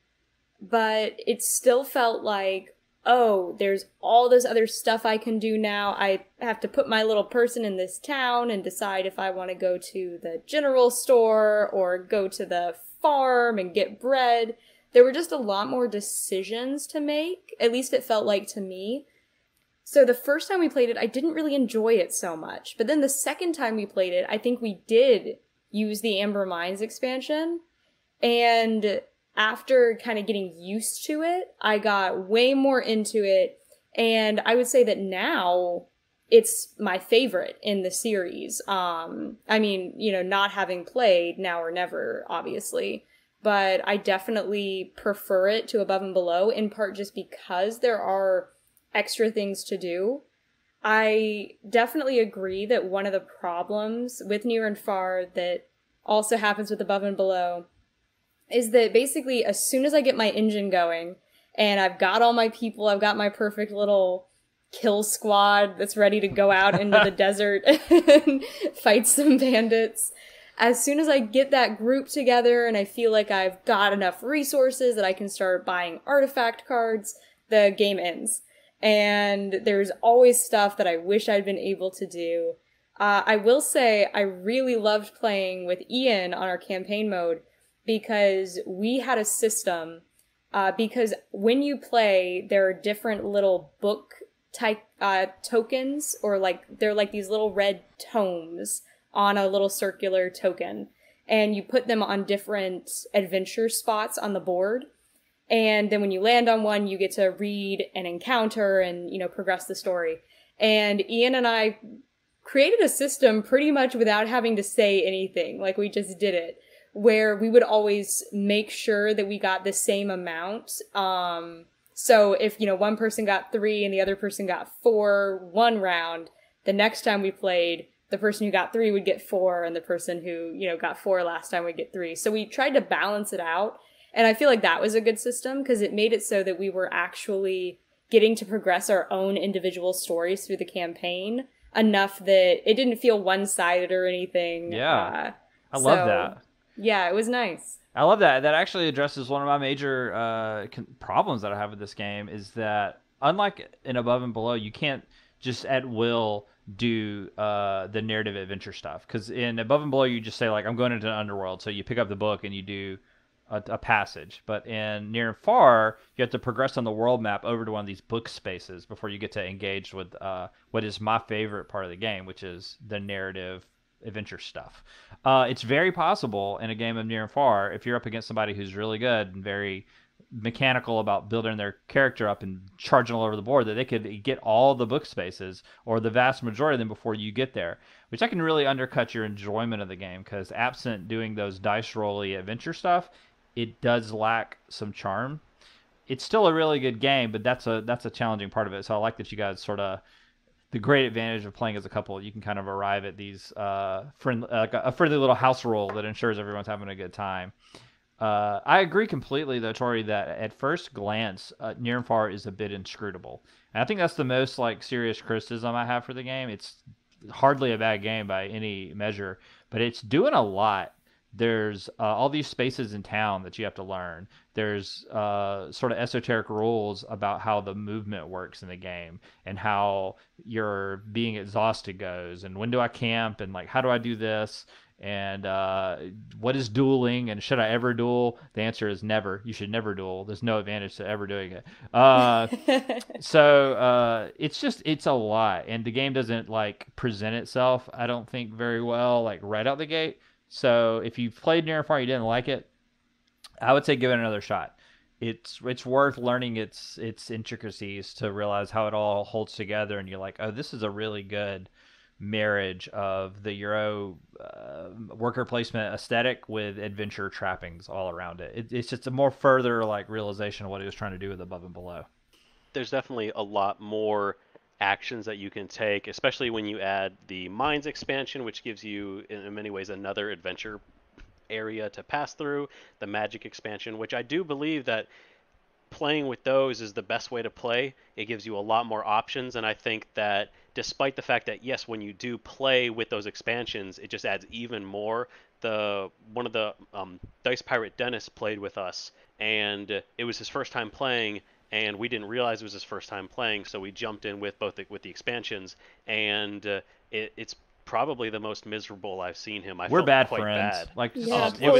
but it still felt like, oh, there's all this other stuff I can do now. I have to put my little person in this town and decide if I want to go to the general store or go to the farm and get bread. There were just a lot more decisions to make, at least it felt like to me. So the first time we played it, I didn't really enjoy it so much. But then the second time we played it, I think we did use the Amber Mines expansion. And after kind of getting used to it, I got way more into it. And I would say that now it's my favorite in the series. I mean, not having played Now or Never, obviously, but I definitely prefer it to Above and Below, in part just because there are extra things to do. I definitely agree that one of the problems with Near and Far that also happens with Above and Below is that basically as soon as I get my engine going and I've got all my people, I've got my perfect little kill squad that's ready to go out into the desert and fight some bandits, as soon as I get that group together and I feel like I've got enough resources that I can start buying artifact cards, the game ends. And there's always stuff that I wish I'd been able to do. I will say I really loved playing with Ian on our campaign mode because we had a system, because when you play, there are different little book type tokens, or they're like these little red tomes on a little circular token, and you put them on different adventure spots on the board. And then when you land on one, you get to read an encounter and, progress the story. And Ian and I created a system pretty much without having to say anything. Like, we just did it, where we would always make sure that we got the same amount. So if, one person got 3 and the other person got 4 one round, the next time we played, the person who got 3 would get 4, and the person who, got 4 last time would get 3. So we tried to balance it out. And I feel like that was a good system because it made it so that we were actually getting to progress our own individual stories through the campaign enough that it didn't feel one-sided or anything. Yeah. I love that. Yeah, it was nice. I love that. That actually addresses one of my major problems that I have with this game is that, unlike in Above and Below, you can't just at will do the narrative adventure stuff. Because in Above and Below, you just say, like, I'm going into the underworld. So you pick up the book and you do a passage. But in Near and Far, you have to progress on the world map over to one of these book spaces before you get to engage with what is my favorite part of the game, which is the narrative adventure stuff. It's very possible in a game of Near and Far, if you're up against somebody who's really good and very mechanical about building their character up and charging all over the board, that they could get all the book spaces or the vast majority of them before you get there, which I can really undercut your enjoyment of the game, because absent doing those dice rolly adventure stuff, it does lack some charm. It's still a really good game, but that's a challenging part of it. So I like that you guys sort of, the great advantage of playing as a couple, you can kind of arrive at these a friendly little house rule that ensures everyone's having a good time. I agree completely, though, Tori, that at first glance, Near and Far is a bit inscrutable. And I think that's the most serious criticism I have for the game. It's hardly a bad game by any measure, but it's doing a lot. There's all these spaces in town that you have to learn. There's sort of esoteric rules about how the movement works in the game and how your being exhausted goes, and when do I camp, and how do I do this, and what is dueling, and should I ever duel? The answer is never. You should never duel. There's no advantage to ever doing it. So it's a lot, and the game doesn't present itself, I don't think, very well right out the gate. So if you've played Near and Far and you didn't like it, I would say give it another shot. It's worth learning its intricacies to realize how it all holds together, and you're like, oh, this is a really good marriage of the Euro worker placement aesthetic with adventure trappings all around it. It's just a more further realization of what he was trying to do with Above and Below. There's definitely a lot more actions that you can take, especially when you add the Mines expansion, which gives you in many ways another adventure area to pass through, the Magic expansion, which I do believe that playing with those is the best way to play. It gives you a lot more options, and I think that despite the fact that, yes, when you do play with those expansions, it just adds even more. One of the Dice Pirate Dennis played with us, and it was his first time playing, and we didn't realize it was his first time playing, so we jumped in with with the expansions, and it's probably the most miserable I've seen him. We're bad quite friends. Bad.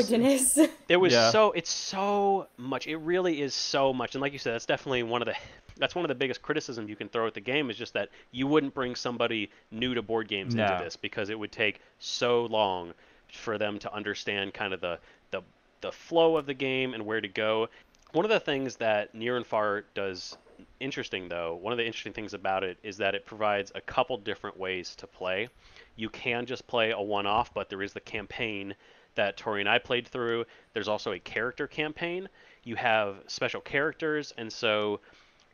Dennis. It was it's so much. It really is so much, and like you said, that's definitely one of the biggest criticisms you can throw at the game, is just that you wouldn't bring somebody new to board games into this, because it would take so long for them to understand kind of the flow of the game and where to go. One of the things that Near and Far does interesting, though, one of the interesting things about it is that it provides a couple different ways to play. You can just play a one-off, but there is the campaign that Tori and I played through. There's also a character campaign. You have special characters, and so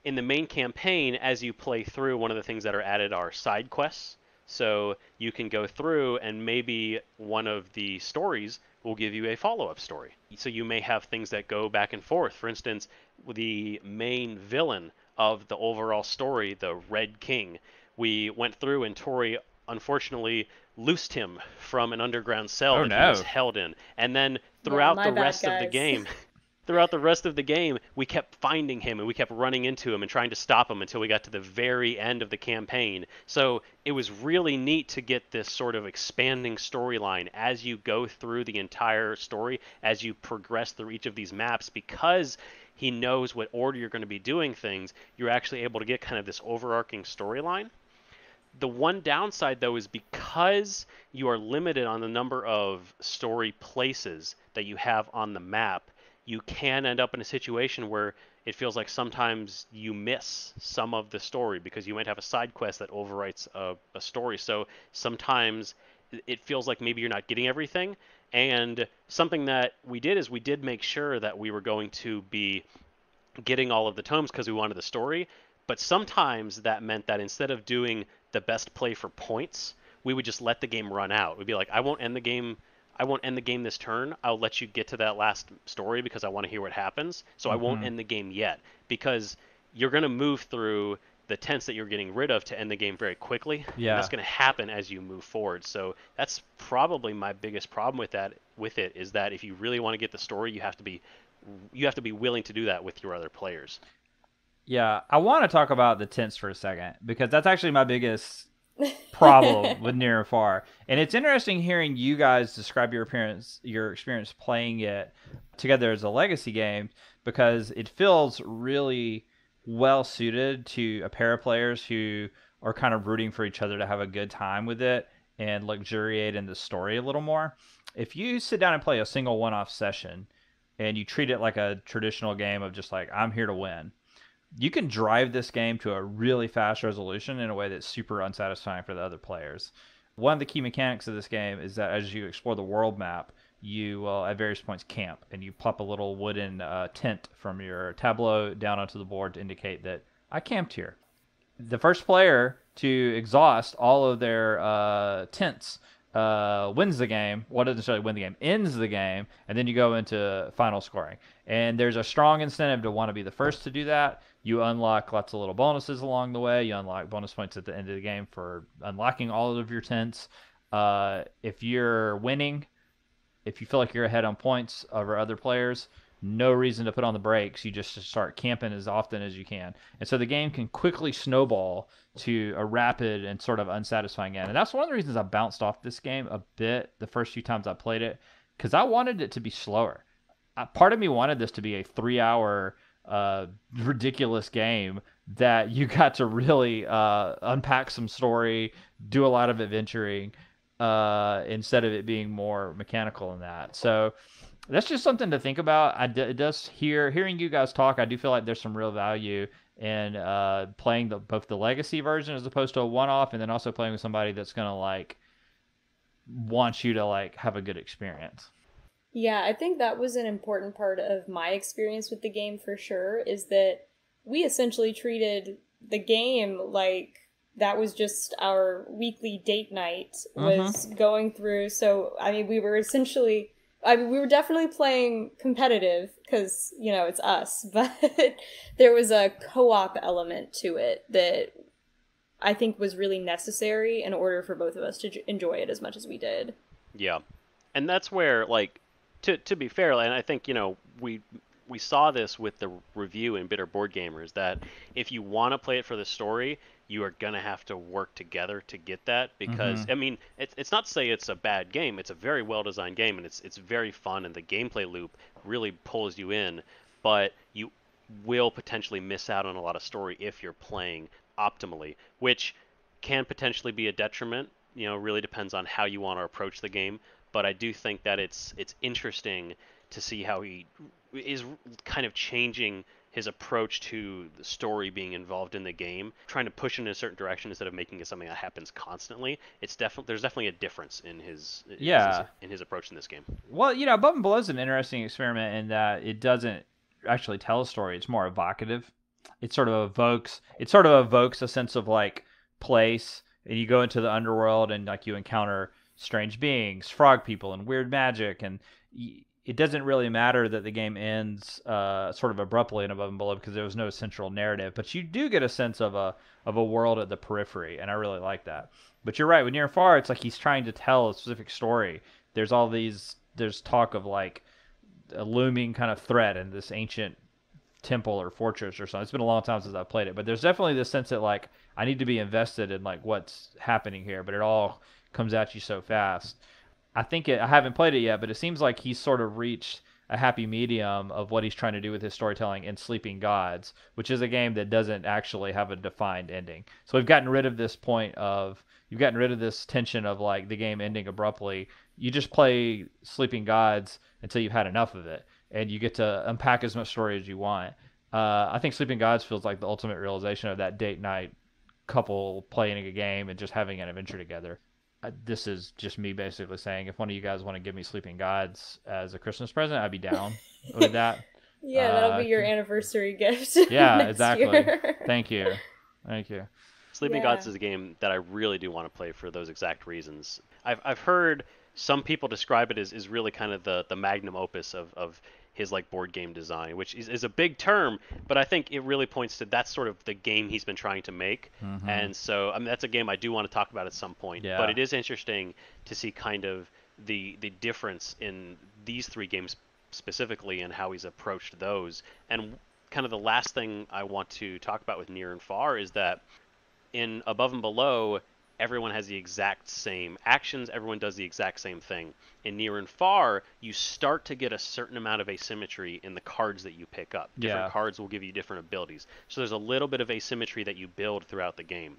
in the main campaign, as you play through, one of the things that are added are side quests. So you can go through, and maybe one of the stories will give you a follow-up story. So you may have things that go back and forth. For instance, the main villain of the overall story, the Red King, we went through, and Tori unfortunately loosed him from an underground cell he was held in. And then throughout the rest of the game, we kept finding him, and we kept running into him and trying to stop him until we got to the very end of the campaign. So it was really neat to get this sort of expanding storyline as you go through the entire story, as you progress through each of these maps, because he knows what order you're going to be doing things. You're actually able to get kind of this overarching storyline. The one downside, though, is because you are limited on the number of story places that you have on the map, you can end up in a situation where it feels like sometimes you miss some of the story because you might have a side quest that overwrites a story. So sometimes it feels like maybe you're not getting everything. And something that we did is we did make sure that we were going to be getting all of the tomes because we wanted the story. But sometimes that meant that instead of doing the best play for points, we would just let the game run out. We'd be like, I won't end the game. I won't end the game this turn. I'll let you get to that last story because I want to hear what happens. So I won't end the game yet because you're going to move through the tents that you're getting rid of to end the game very quickly. Yeah. And that's going to happen as you move forward. So that's probably my biggest problem with it is that if you really want to get the story, you have to be willing to do that with your other players. Yeah, I want to talk about the tents for a second because that's actually my biggest problem with Near and Far. And it's interesting hearing you guys describe your experience playing it together as a legacy game because it feels really well suited to a pair of players who are kind of rooting for each other to have a good time with it and luxuriate in the story a little more. If you sit down and play a single one-off session and you treat it like a traditional game of just like, I'm here to win, you can drive this game to a really fast resolution in a way that's super unsatisfying for the other players. One of the key mechanics of this game is that as you explore the world map, you will at various points camp, and you plop a little wooden tent from your tableau down onto the board to indicate that I camped here. The first player to exhaust all of their tents wins the game. Well, doesn't necessarily win the game, ends the game, and then you go into final scoring. And there's a strong incentive to want to be the first to do that. You unlock lots of little bonuses along the way. You unlock bonus points at the end of the game for unlocking all of your tents. If you're winning, if you feel like you're ahead on points over other players, no reason to put on the brakes. You just start camping as often as you can. And so the game can quickly snowball to a rapid and sort of unsatisfying end. And that's one of the reasons I bounced off this game a bit the first few times I played it, because I wanted it to be slower. Part of me wanted this to be a 3-hour ridiculous game that you got to really unpack some story, do a lot of adventuring, instead of it being more mechanical than that. So that's just something to think about. It does hearing you guys talk, I do feel like there's some real value in playing both the legacy version as opposed to a one-off, and then also playing with somebody that's gonna like want you to like have a good experience. Yeah, I think that was an important part of my experience with the game for sure, is that we essentially treated the game like that was just our weekly date night, was going through. So, I mean, we were definitely playing competitive because, you know, it's us, but there was a co-op element to it that I think was really necessary in order for both of us to enjoy it as much as we did. Yeah. And that's where, like, to be fair, and I think, you know, we saw this with the review in Bitter Boardgamers, that if you want to play it for the story, you are going to have to work together to get that, because, I mean, it's not to say it's a bad game. It's a very well-designed game, and it's very fun, and the gameplay loop really pulls you in, but you will potentially miss out on a lot of story if you're playing optimally, which can potentially be a detriment. You know, really depends on how you want to approach the game. But I do think that it's interesting to see how he is kind of changing his approach to the story being involved in the game, trying to push in a certain direction instead of making it something that happens constantly. There's definitely a difference in his approach in this game. Well, you know, Above and Below is an interesting experiment in that it doesn't actually tell a story. It's more evocative. It sort of evokes a sense of like place, and you go into the underworld and like you encounter strange beings, frog people, and weird magic, and it doesn't really matter that the game ends sort of abruptly in Above and Below because there was no central narrative, but you do get a sense of a world at the periphery, and I really like that. But you're right, when Near and Far, it's like he's trying to tell a specific story. There's talk of like a looming kind of threat in this ancient temple or fortress or something. It's been a long time since I've played it, but there's definitely this sense that like I need to be invested in like what's happening here, but it all comes at you so fast. I haven't played it yet, but it seems like he's sort of reached a happy medium of what he's trying to do with his storytelling in Sleeping Gods, which is a game that doesn't actually have a defined ending. So you've gotten rid of this tension of like the game ending abruptly. You just play Sleeping Gods until you've had enough of it. and you get to unpack as much story as you want. I think Sleeping Gods feels like the ultimate realization of that date night couple playing a game and just having an adventure together. This is just me basically saying, if one of you guys want to give me Sleeping Gods as a Christmas present, I'd be down with that. Yeah, that'll be your anniversary gift. Yeah, next exactly. year. Thank you. Sleeping Yeah. Gods is a game that I really do want to play for those exact reasons. I've heard some people describe it as really kind of the magnum opus of his like board game design, which is a big term, but I think it really points to that's sort of the game he's been trying to make. Mm-hmm. And so I mean that's a game I do want to talk about at some point. Yeah. But it is interesting to see kind of the difference in these three games specifically and how he's approached those. And kind of the last thing I want to talk about with Near and Far is that in Above and Below, everyone has the exact same actions, everyone does the exact same thing. In Near and Far, you start to get a certain amount of asymmetry in the cards that you pick up. Different cards will give you different abilities. So there's a little bit of asymmetry that you build throughout the game.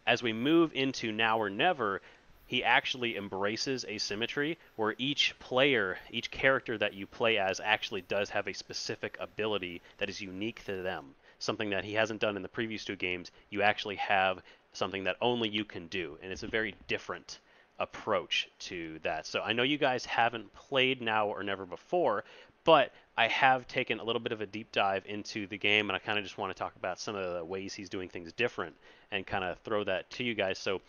As we move into Now or Never, he actually embraces asymmetry, where each player, each character that you play as actually does have a specific ability that is unique to them. Something that he hasn't done in the previous two games. You actually have something that only you can do, and it's a very different approach to that. So I know you guys haven't played Now or Never before, but I have taken a little bit of a deep dive into the game, and I kind of just want to talk about some of the ways he's doing things different and kind of throw that to you guys. So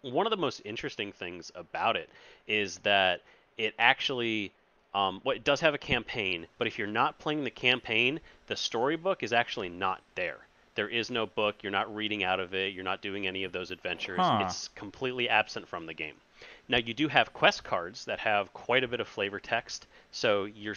one of the most interesting things about it is that it actually it does have a campaign, but if you're not playing the campaign, the storybook is actually not there. There is no book. You're not reading out of it. You're not doing any of those adventures. It's completely absent from the game. Now, you do have quest cards that have quite a bit of flavor text. So you're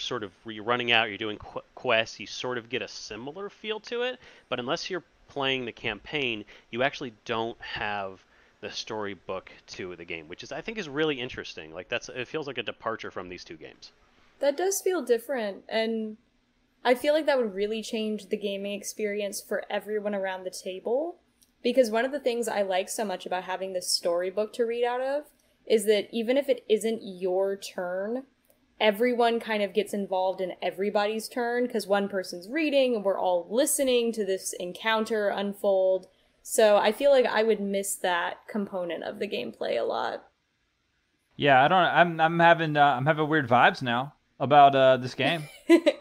running out, you're doing quests, you sort of get a similar feel to it. But unless you're playing the campaign, you actually don't have the storybook to the game, which I think is really interesting. Like it feels like a departure from these two games. That does feel different, and I feel like that would really change the gaming experience for everyone around the table. Because one of the things I like so much about having this storybook to read out of is that even if it isn't your turn, everyone kind of gets involved in everybody's turn, because one person's reading and we're all listening to this encounter unfold. So I feel like I would miss that component of the gameplay a lot. Yeah, I'm having weird vibes now about this game.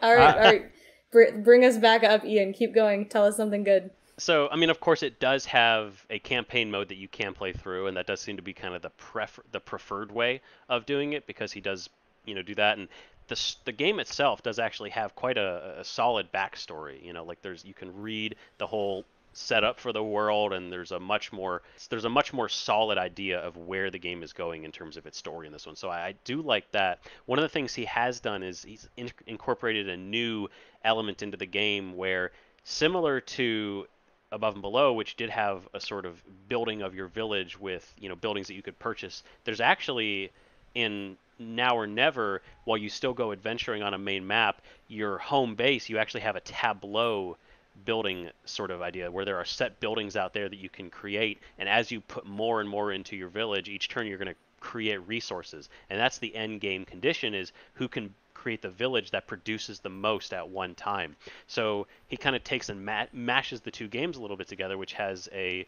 all right. Bring us back up, Ian. Keep going. Tell us something good. So, I mean, of course, it does have a campaign mode that you can play through, and that does seem to be kind of the preferred way of doing it, because he does, do that. And the game itself does actually have quite a solid backstory. Like you can read the whole setup for the world, and there's a much more solid idea of where the game is going in terms of its story in this one. So I do like that. One of the things he has done is he's incorporated a new element into the game where, similar to Above and Below, which did have a sort of building of your village with buildings that you could purchase, there's actually in Now or Never, while you still go adventuring on a main map, your home base, you actually have a tableau building sort of idea where there are set buildings out there that you can create, and as you put more and more into your village each turn, you're going to create resources, and that's the end game condition, is who can create the village that produces the most at one time. So he kind of takes and mashes the two games a little bit together, which has a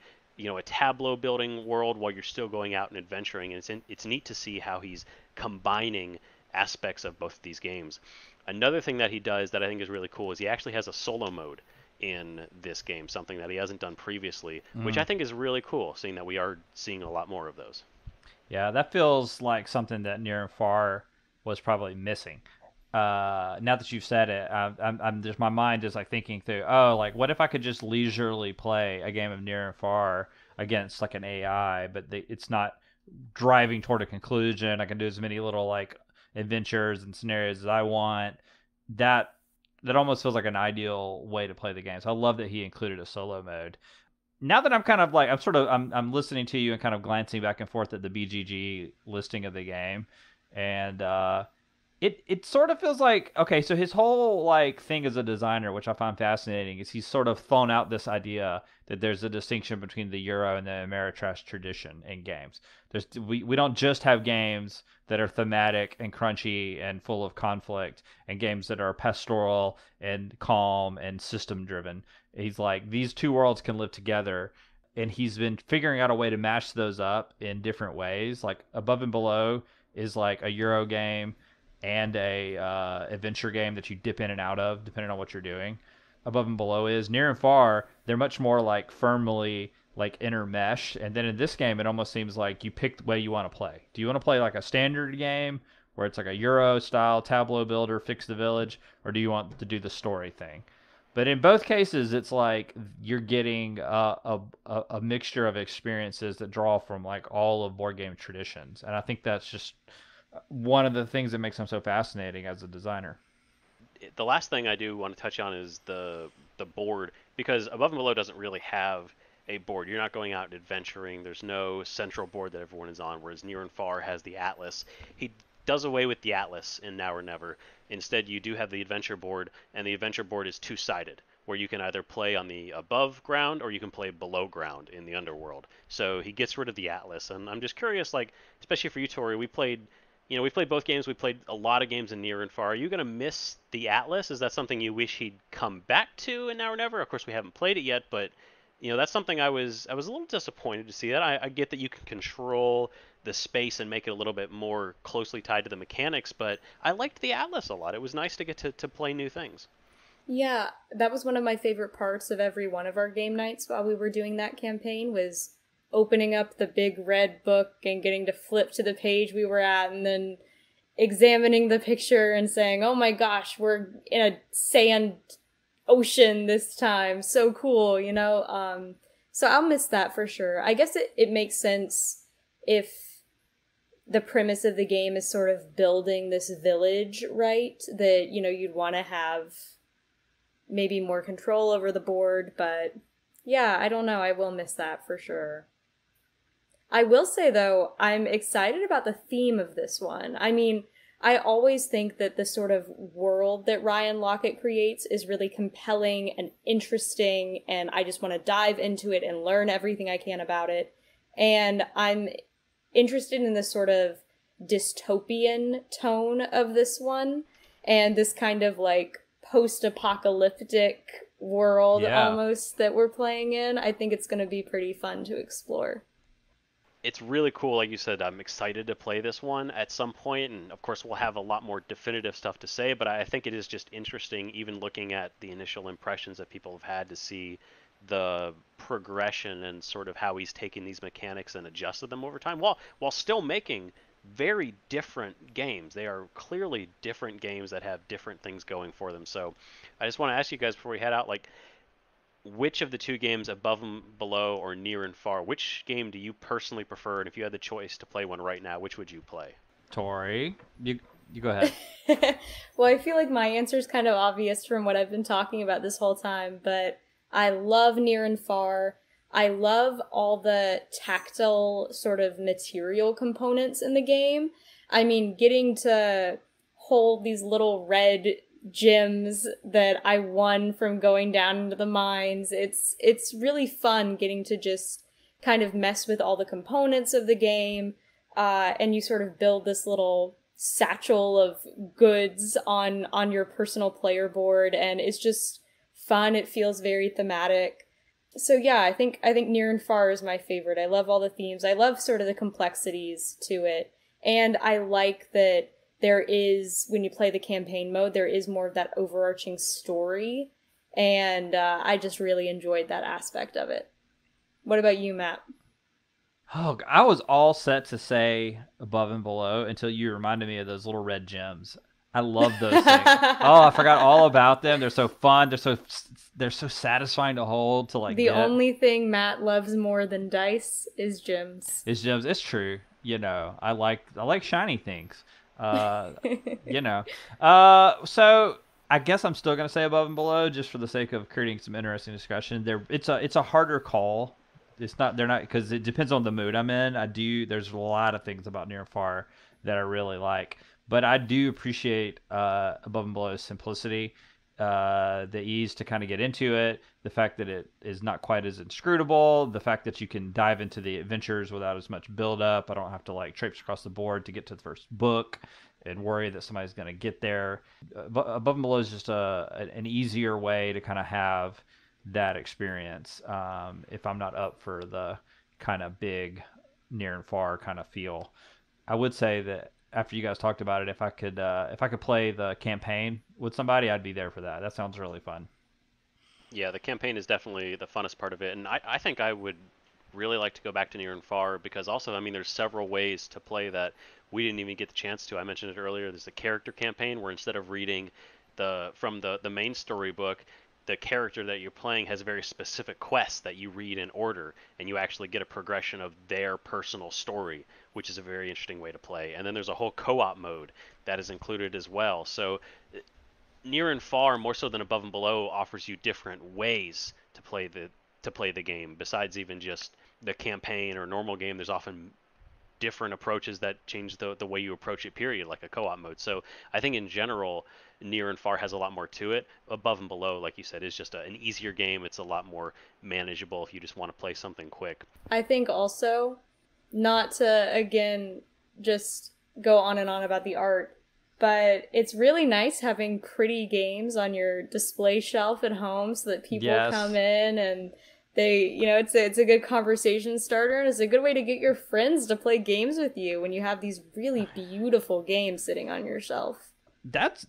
tableau building world while you're still going out and adventuring, and it's neat to see how he's combining aspects of both of these games. Another thing that he does that I think is really cool is he actually has a solo mode in this game, something that he hasn't done previously, which I think is really cool, seeing that we are seeing a lot more of those. Yeah, that feels like something that Near and Far was probably missing. Now that you've said it, I'm just, my mind is like thinking through, like what if I could just leisurely play a game of Near and Far against like an AI, but it's not driving toward a conclusion. I can do as many little like adventures and scenarios as I want. That almost feels like an ideal way to play the game. So I love that he included a solo mode. Now that I'm kind of like, I'm listening to you and kind of glancing back and forth at the BGG listing of the game, and It sort of feels like, okay, so his whole like thing as a designer, which I find fascinating, is he's sort of thrown out this idea that there's a distinction between the Euro and the Ameritrash tradition in games. We don't just have games that are thematic and crunchy and full of conflict, and games that are pastoral and calm and system driven. He's like, these two worlds can live together, and he's been figuring out a way to mash those up in different ways. Like Above and Below is like a Euro game and a adventure game that you dip in and out of depending on what you're doing. Above and Below is Near and Far. They're much more like firmly like intermesh, and then in this game it almost seems like you pick the way you want to play. Do you want to play like a standard game where it's like a Euro style tableau builder, fix the village, or do you want to do the story thing? But in both cases, it's like you're getting a mixture of experiences that draw from like all of board game traditions, and I think that's just one of the things that makes him so fascinating as a designer. The last thing I do want to touch on is the board, because Above and Below doesn't really have a board. You're not going out and adventuring. There's no central board that everyone is on, whereas Near and Far has the Atlas. He does away with the Atlas in Now or Never. Instead, you do have the adventure board, and the adventure board is two-sided, where you can either play on the above ground or you can play below ground in the underworld. So he gets rid of the Atlas, and I'm just curious, like, especially for you, Tori, we played both games. We played a lot of games in Near and Far. Are you going to miss the Atlas? Is that something you wish he'd come back to in Now or Never? Of course, we haven't played it yet, but that's something I was a little disappointed to see that. I get that you can control the space and make it a little bit more closely tied to the mechanics, but I liked the Atlas a lot. It was nice to get to play new things. Yeah, that was one of my favorite parts of every one of our game nights while we were doing that campaign, was opening up the big red book and getting to flip to the page we were at, and then examining the picture and saying, oh my gosh, we're in a sand ocean this time. So cool, So I'll miss that for sure. I guess it makes sense if the premise of the game is sort of building this village, right? That, you'd want to have maybe more control over the board, but yeah, I don't know. I will miss that for sure. I will say, though, I'm excited about the theme of this one. I mean, I always think that the sort of world that Ryan Laukat creates is really compelling and interesting, and I just want to dive into it and learn everything I can about it. And I'm interested in the sort of dystopian tone of this one, and this kind of like post-apocalyptic world almost that we're playing in. I think it's going to be pretty fun to explore. It's really cool. Like you said, I'm excited to play this one at some point, and of course we'll have a lot more definitive stuff to say, but I think it is just interesting, even looking at the initial impressions that people have had, to see the progression and sort of how he's taken these mechanics and adjusted them over time while still making very different games. They are clearly different games that have different things going for them. So I just want to ask you guys before we head out, like, which of the two games, Above and Below or Near and Far, which game do you personally prefer? And if you had the choice to play one right now, which would you play? Tori, you go ahead. Well, I feel like my answer is kind of obvious from what I've been talking about this whole time, but I love Near and Far. I love all the tactile sort of material components in the game. I mean, getting to hold these little red gems that I won from going down into the mines. It's really fun getting to just kind of mess with all the components of the game, and you sort of build this little satchel of goods on your personal player board, and it's just fun. It feels very thematic. So yeah, I think Near and Far is my favorite. I love all the themes. I love sort of the complexities to it, and I like that there is, when you play the campaign mode, there is more of that overarching story, and I just really enjoyed that aspect of it. What about you, Matt? Oh, I was all set to say Above and Below until you reminded me of those little red gems. I love those things. Oh, I forgot all about them. They're so fun. They're so satisfying to hold, to like. The only thing Matt loves more than dice is gems. It's true. I like shiny things. So I guess I'm still gonna say Above and Below just for the sake of creating some interesting discussion. It's a harder call. They're not, because it depends on the mood I'm in. There's a lot of things about Near and Far that I really like, but I do appreciate Above and Below's simplicity, the ease to kind of get into it, the fact that it is not quite as inscrutable, the fact that you can dive into the adventures without as much build up. I don't have to like traipse across the board to get to the first book and worry that somebody's going to get there. Above and Below is just an easier way to kind of have that experience, if I'm not up for the kind of big near and far kind of feel. I would say that after you guys talked about it, if I could play the campaign with somebody, I'd be there for that. That sounds really fun. Yeah, the campaign is definitely the funnest part of it, and I think I would really like to go back to Near and Far because also, I mean, there's several ways to play that we didn't even get the chance to. I mentioned it earlier. There's the character campaign where instead of reading the main storybook, the character that you're playing has very specific quests that you read in order, and you actually get a progression of their personal story, which is a very interesting way to play. And then there's a whole co-op mode that is included as well. So Near and Far, more so than Above and Below, offers you different ways to play the game. Besides even just the campaign or normal game, there's often different approaches that change the way you approach it, period, like a co-op mode. So I think in general, Near and Far has a lot more to it. Above and Below, like you said, is just an easier game. It's a lot more manageable if you just want to play something quick. I think also, not to again just go on and on about the art, but it's really nice having pretty games on your display shelf at home so that people Yes. come in and they, it's a good conversation starter, and it's a good way to get your friends to play games with you when you have these really beautiful games sitting on your shelf. That's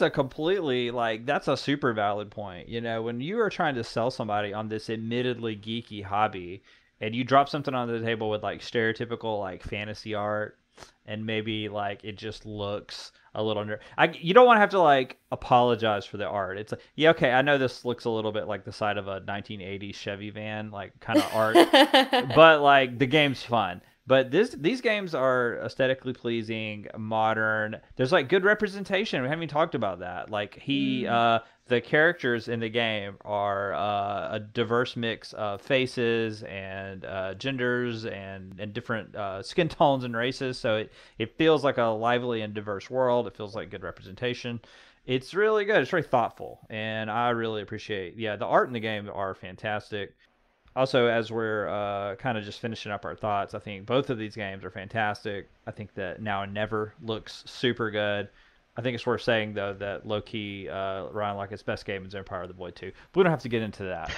a completely that's a super valid point. You know, when you are trying to sell somebody on this admittedly geeky hobby and you drop something on the table with like stereotypical like fantasy art and maybe like it just looks a little you don't want to have to like apologize for the art. It's like, yeah, okay, I know this looks a little bit like the side of a 1980s Chevy van, like kind of art, but like the game's fun. But these games are aesthetically pleasing, modern. There's like good representation. We haven't even talked about that. Like the characters in the game are a diverse mix of faces and genders and different skin tones and races. So it feels like a lively and diverse world. It feels like good representation. It's really good. It's very thoughtful, and I really appreciate. Yeah, the art in the game are fantastic. Also, as we're kind of just finishing up our thoughts, I think both of these games are fantastic. I think that Now and Never looks super good. I think it's worth saying, though, that low-key, Ryan Laukat's best game is Empire of the Void 2. But we don't have to get into that.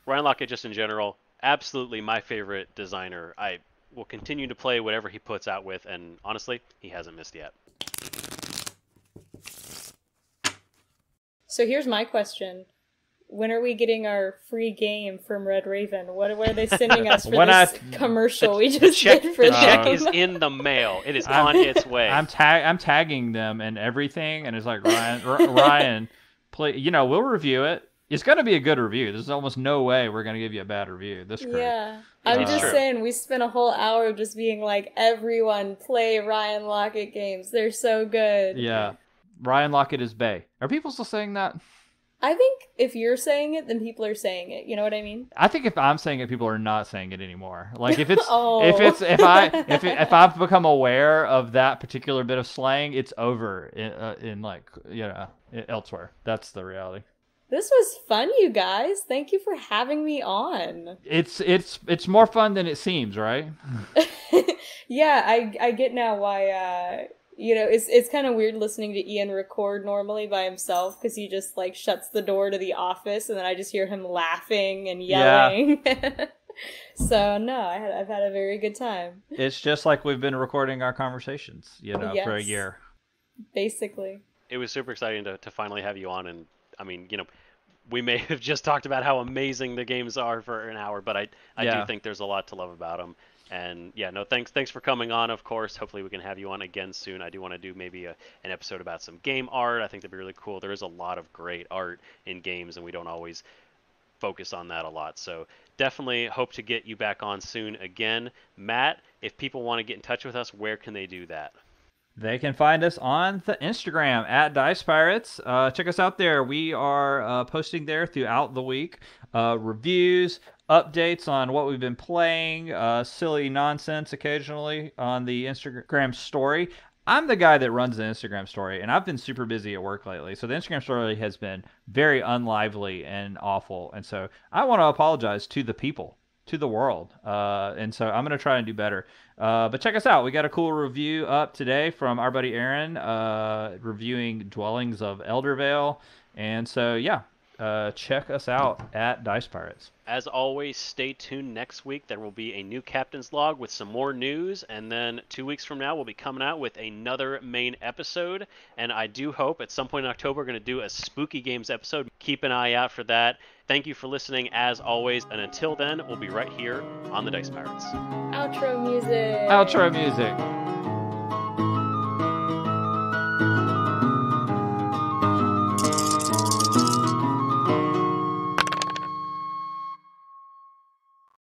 Ryan Laukat, just in general, absolutely my favorite designer. I will continue to play whatever he puts out with, and honestly, he hasn't missed yet. So here's my question. When are we getting our free game from Red Raven? What are they sending us for this commercial we just did for them? The check is in the mail. It is on its way. I'm tagging them and everything, and it's like, Ryan, play. You know, we'll review it. It's going to be a good review. There's almost no way we're going to give you a bad review. This crew. Yeah. I'm just saying, we spent a whole hour just being like, everyone play Ryan Laukat games. They're so good. Yeah. Ryan Laukat is bae. Are people still saying that? I think if you're saying it, then people are saying it. You know what I mean? I think if I'm saying it, people are not saying it anymore. Like if it's if I've become aware of that particular bit of slang, it's over in like elsewhere. That's the reality. This was fun, you guys. Thank you for having me on. It's more fun than it seems, right? Yeah, I get now why. It's kind of weird listening to Ian record normally by himself because he just like shuts the door to the office and then I just hear him laughing and yelling. Yeah. So no, I've had a very good time. It's just like we've been recording our conversations, Yes. for a year. Basically. It was super exciting to finally have you on, and I mean, we may have just talked about how amazing the games are for an hour, but I do think there's a lot to love about them. And yeah, no, thanks for coming on, of course. Hopefully we can have you on again soon. I do want to do maybe an episode about some game art. I think that'd be really cool. There is a lot of great art in games, and we don't always focus on that a lot. So definitely hope to get you back on soon again. Matt, if people want to get in touch with us, where can they do that? They can find us on the Instagram at Dice Pirates. Check us out there. We are posting there throughout the week. Reviews, updates on what we've been playing, silly nonsense occasionally on the Instagram story. I'm the guy that runs the Instagram story, and I've been super busy at work lately. So the Instagram story has been very unlively and awful. And so I want to apologize to the people, to the world. And so I'm going to try and do better. But check us out. We got a cool review up today from our buddy Aaron, reviewing Dwellings of Eldervale. And so, yeah, check us out at Dice Pirates. As always, stay tuned next week. There will be a new Captain's Log with some more news, and then 2 weeks from now, we'll be coming out with another main episode, and I do hope at some point in October we're going to do a Spooky Games episode. Keep an eye out for that. Thank you for listening, as always, and until then, we'll be right here on the Dice Pirates. Outro music. Outro music.